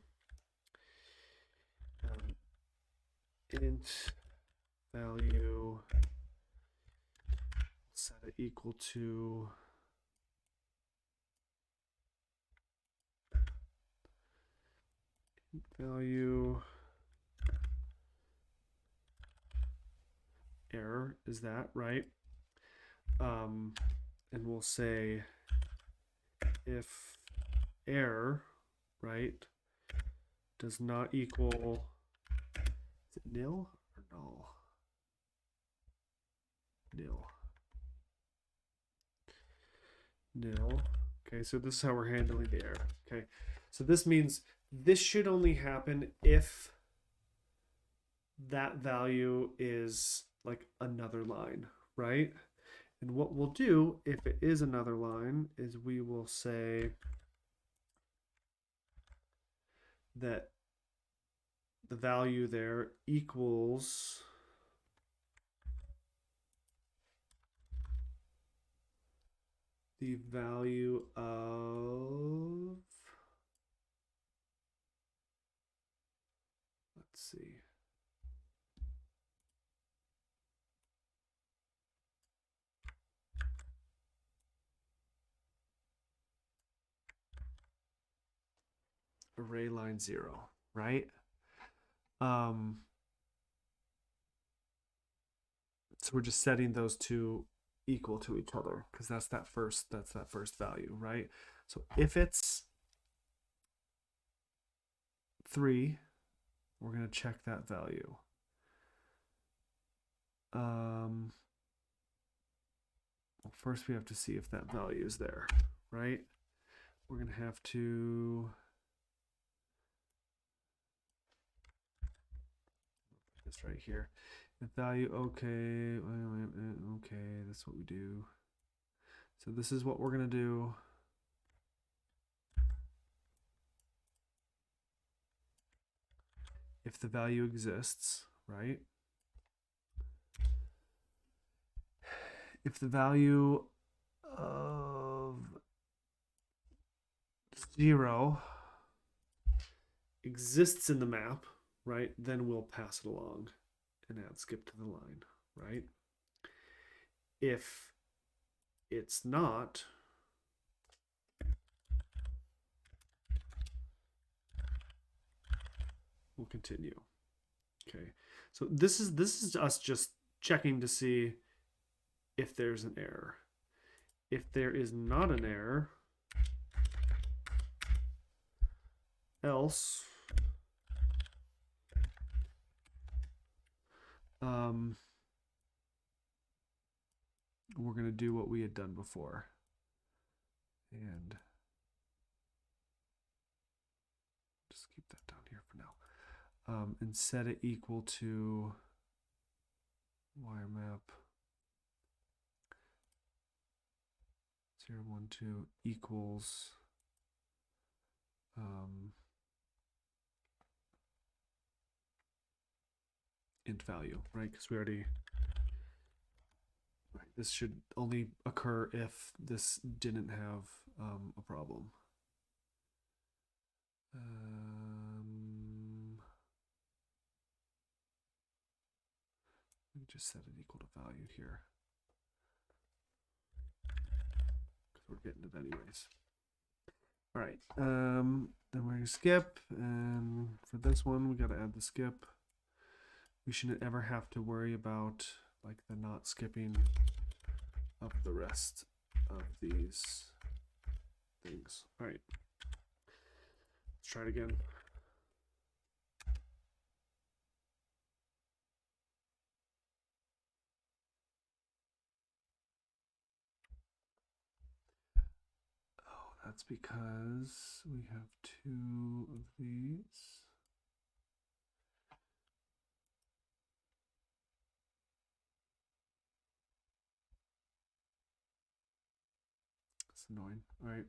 int value, set it equal to value error, is that right? And we'll say if error, right, does not equal, is it nil or null? Nil. Okay, so this is how we're handling the error. Okay, so this means this should only happen if that value is like another line, right? And what we'll do if it is another line is we will say that the value there equals the value of, let's see, array line 0, right? So we're just setting those two equal to each other because that's that first value, right? So if it's 3, We're going to check that value. Well, first we have to see if that value is there, right? We're going to have to this right here. The value, okay, okay, that's what we do. So this is what we're going to do. If the value exists, right? If the value of 0 exists in the map, right, then we'll pass it along and add skip to the line, right? If it's not, we'll continue. Okay, so this is us just checking to see if there's an error. If there is not an error, else we're going to do what we had done before. And just keep that down here for now. And set it equal to wire map 0, 1, 2 equals int value, right? Because we already, right, this should only occur if this didn't have a problem. Let me just set it equal to value here, because we're getting it anyways. All right, then we're gonna skip, and for this one we got to add the skip. We shouldn't ever have to worry about like the not skipping of the rest of these things. All right, let's try it again. Oh, that's because we have 2 of these. It's annoying. All right.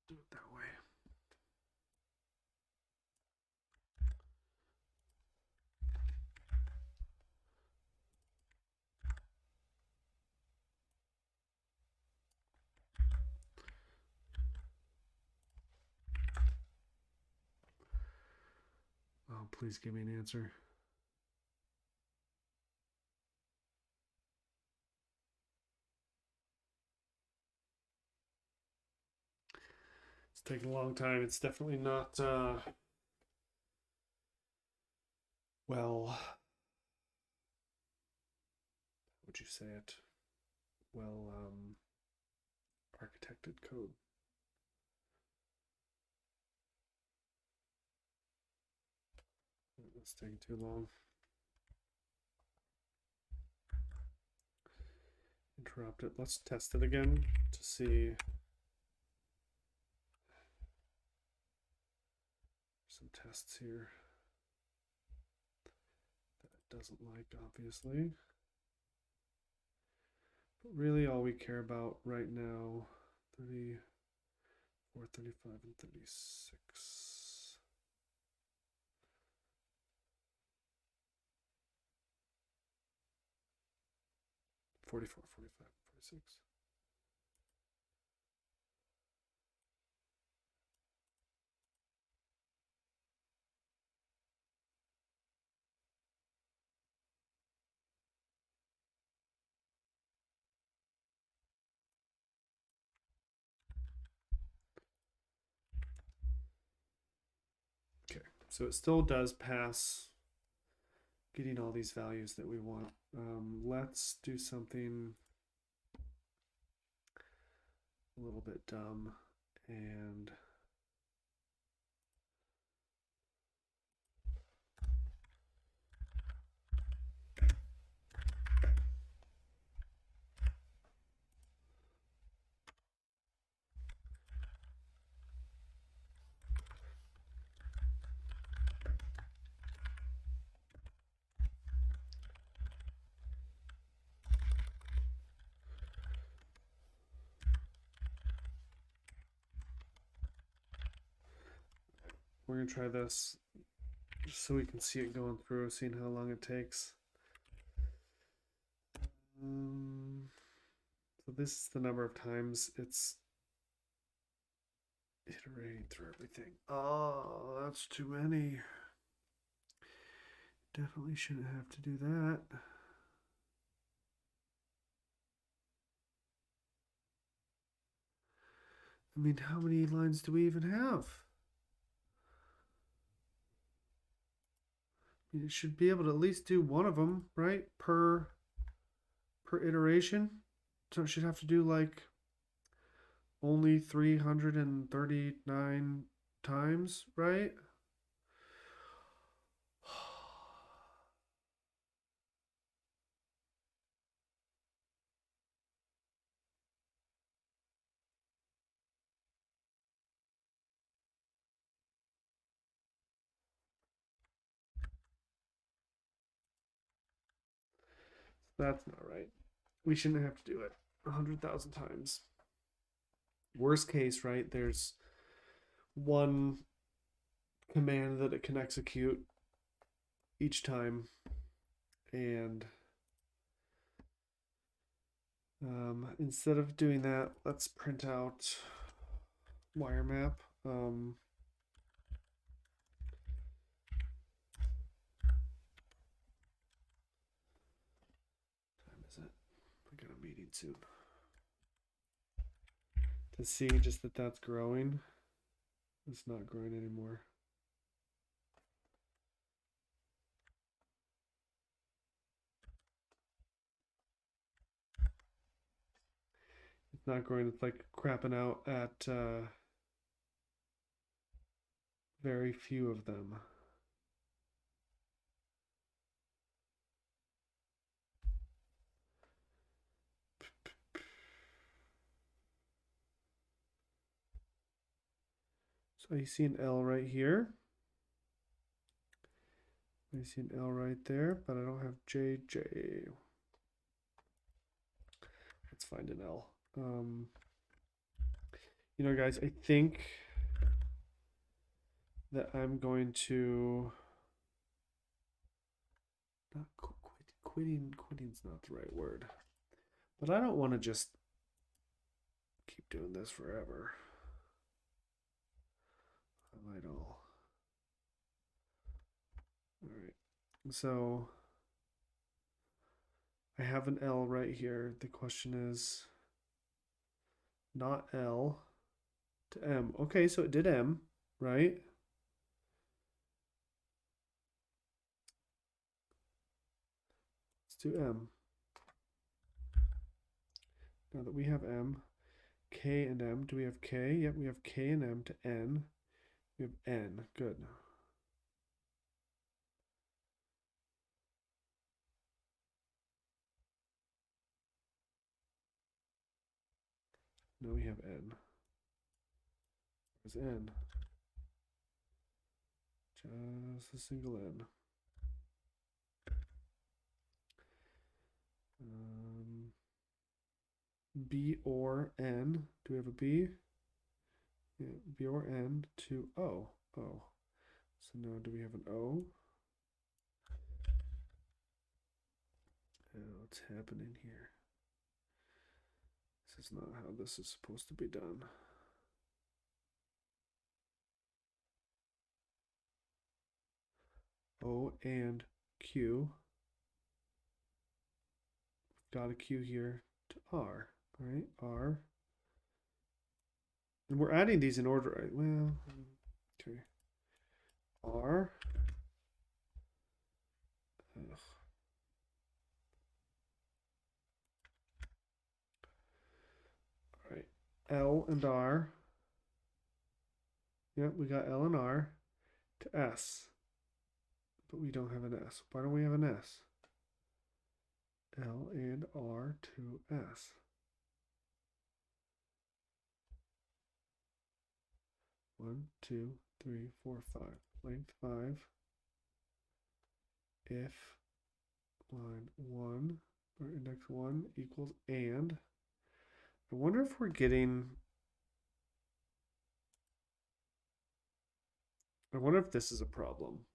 Do it that way. Oh, please give me an answer. It's taking a long time. It's definitely not well, how would you say it? Well, architected code. It's taking too long. Interrupt it. Let's test it again to see some tests here that it doesn't like, obviously. But really all we care about right now, 34, 35, and 36. 44, 45, 46. Okay, so it still does pass getting all these values that we want. Let's do something a little bit dumb and we're gonna try this just so we can see it going through, seeing how long it takes. So this is the number of times it's iterating through everything. Oh, that's too many. Definitely shouldn't have to do that. I mean, how many lines do we even have? I mean, it should be able to at least do one of them, right? Per iteration. So it should have to do like only 339 times, right? That's not right. We shouldn't have to do it 100,000 times. Worst case, right? There's one command that it can execute each time, and instead of doing that, let's print out wire map. Time is it? I got a meeting soon. To see just that that's growing. It's not growing anymore. It's not growing. It's like crapping out at very few of them. So I see an L right here. I see an L right there, but I don't have JJ. Let's find an L. You know, guys, I think that I'm going to not quitting's not the right word, but I don't want to just keep doing this forever. I might all right, so I have an L right here. The question is not L to M. Okay, so it did M, right? Let's do M. Now that we have M, K and M, do we have K? Yep, we have K and M to N. We have N. Good. Now we have N. Where's N? Just a single N. B or N. Do we have a B? Yeah, B or N to O. O. So now do we have an O? What's happening here? is not how this is supposed to be done. O and Q. Got a Q here to R, right? R. And we're adding these in order, right? Well, okay. R. Ugh. All right. L and R. Yep, we got L and R to S. But we don't have an S. Why don't we have an S? L and R to S. 1, 2, 3, 4, 5. Length 5. If line 1 or index 1 equals and. I wonder if we're getting. I wonder if this is a problem.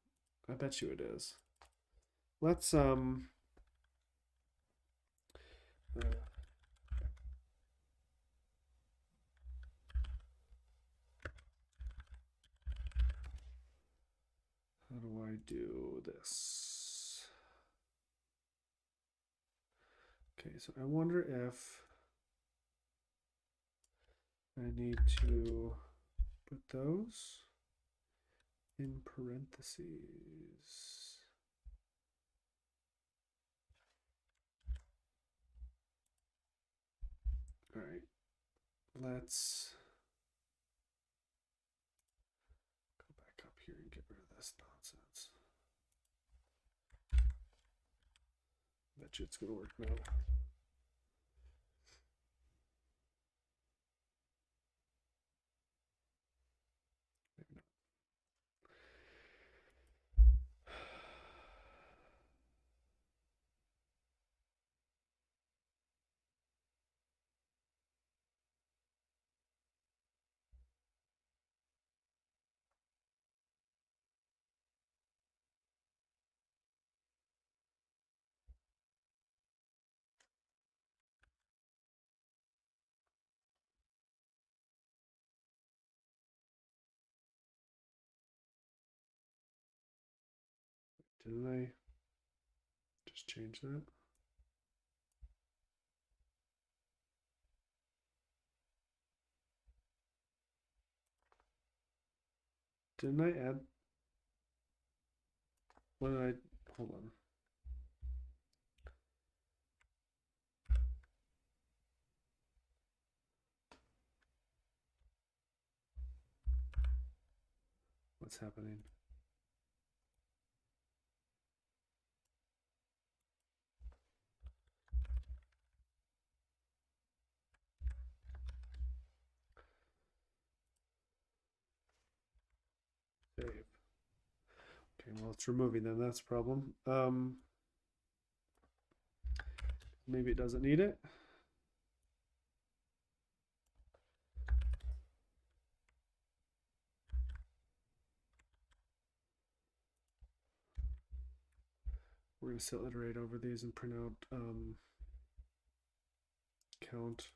I bet you it is. Let's how do I do this? Okay, so I wonder if I need to put those in parentheses. All right, let's go back up here and get rid of this nonsense. Bet you it's gonna work now. Maybe not. Didn't I just change that? Didn't I add? What did I? Hold on. What's happening? Save. Okay, well, it's removing them. That's a problem. Maybe it doesn't need it. We're going to still iterate over these and print out count.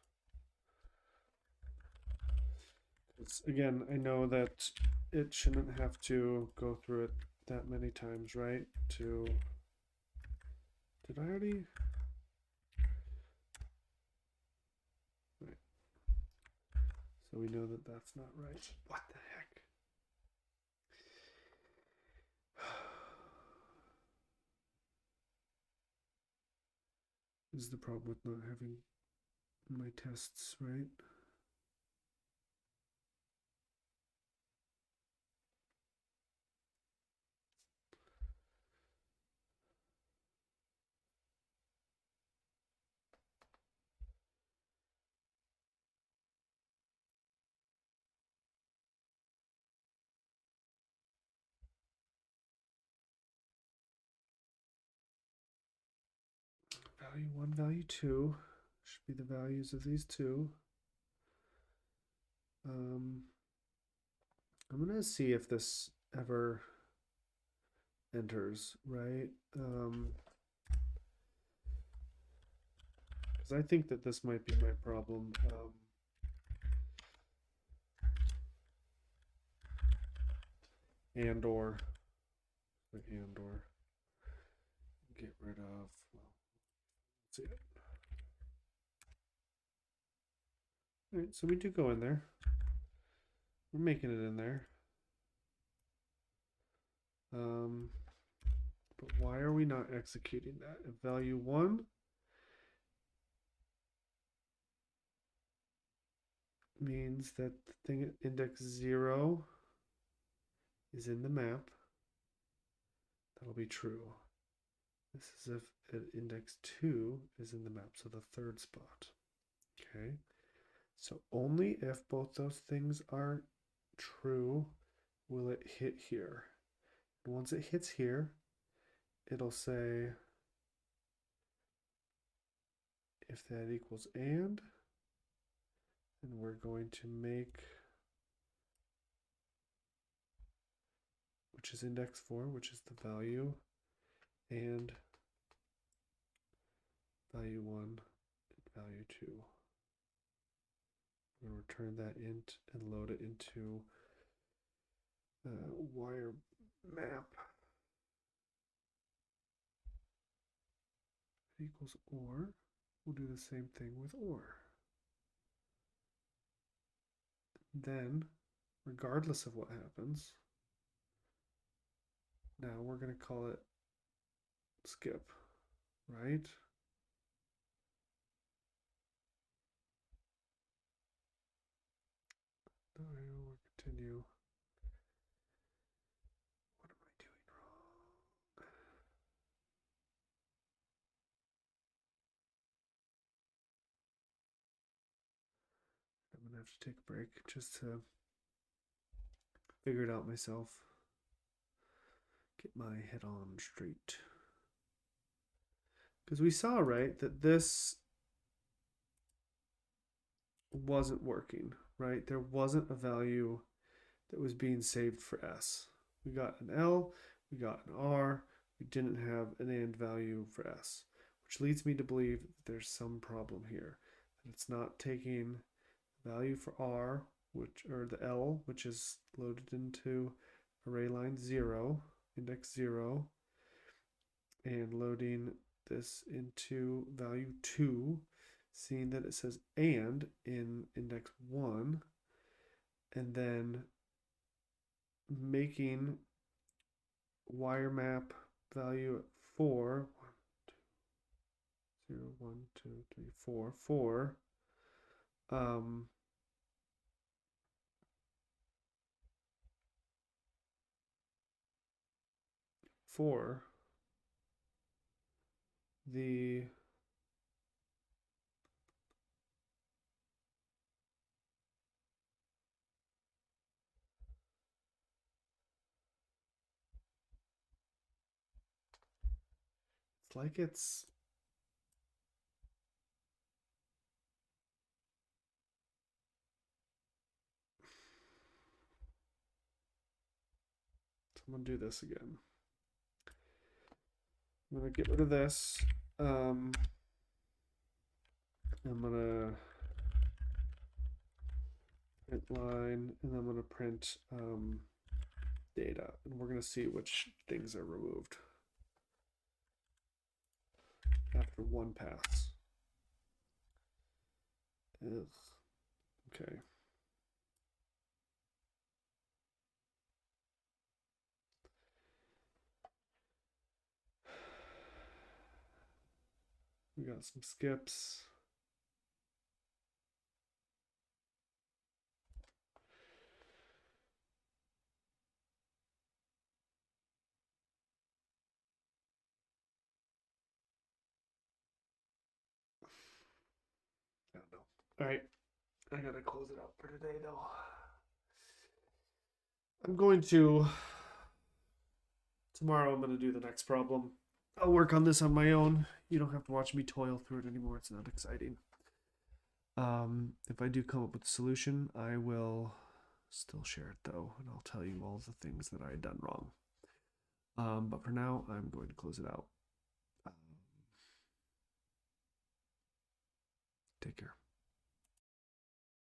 Again, I know that it shouldn't have to go through it that many times, right? Did I already? Right. So we know that that's not right. What the heck? This is the problem with not having my tests, right? Value 1, value 2 should be the values of these two. I'm going to see if this ever enters, right? because I think that this might be my problem. And or get rid of, well, let's see it. All right, so we do go in there. We're making it in there. But why are we not executing that? If value 1 means that the thing at index 0 is in the map, that'll be true. This is if at index 2 is in the map, so the third spot. Okay, so only if both those things are true will it hit here. And once it hits here, it'll say if that equals and we're going to make, which is index 4, which is the value, and value 1 and value 2. We're going to return that int and load it into wire map equals or. We'll do the same thing with or. Then, regardless of what happens, now we're going to call it skip, right? No, we'll continue. What am I doing wrong? I'm going to have to take a break just to figure it out myself. Get my head on straight. Because we saw, right, that this wasn't working, right? There wasn't a value that was being saved for S. We got an L, we got an R, we didn't have an AND value for S, which leads me to believe that there's some problem here. That it's not taking value for R, which, or the L, which is loaded into array line 0, index 0, and loading this into value 2, seeing that it says and in index 1, and then making wire map value at 4, 0, 1, 2, 3, 4, 4, for the it's like it's I'm gonna do this again. I'm gonna get rid of this. I'm gonna print line, and I'm gonna print data, and we're gonna see which things are removed after one pass. Ugh. Okay. We got some skips. I don't know. All right. I gotta close it out for today, though. I'm going to tomorrow. I'm gonna do the next problem. I'll work on this on my own. You don't have to watch me toil through it anymore. It's not exciting. If I do come up with a solution, I will still share it though, and I'll tell you all the things that I had done wrong. But for now, I'm going to close it out. Take care.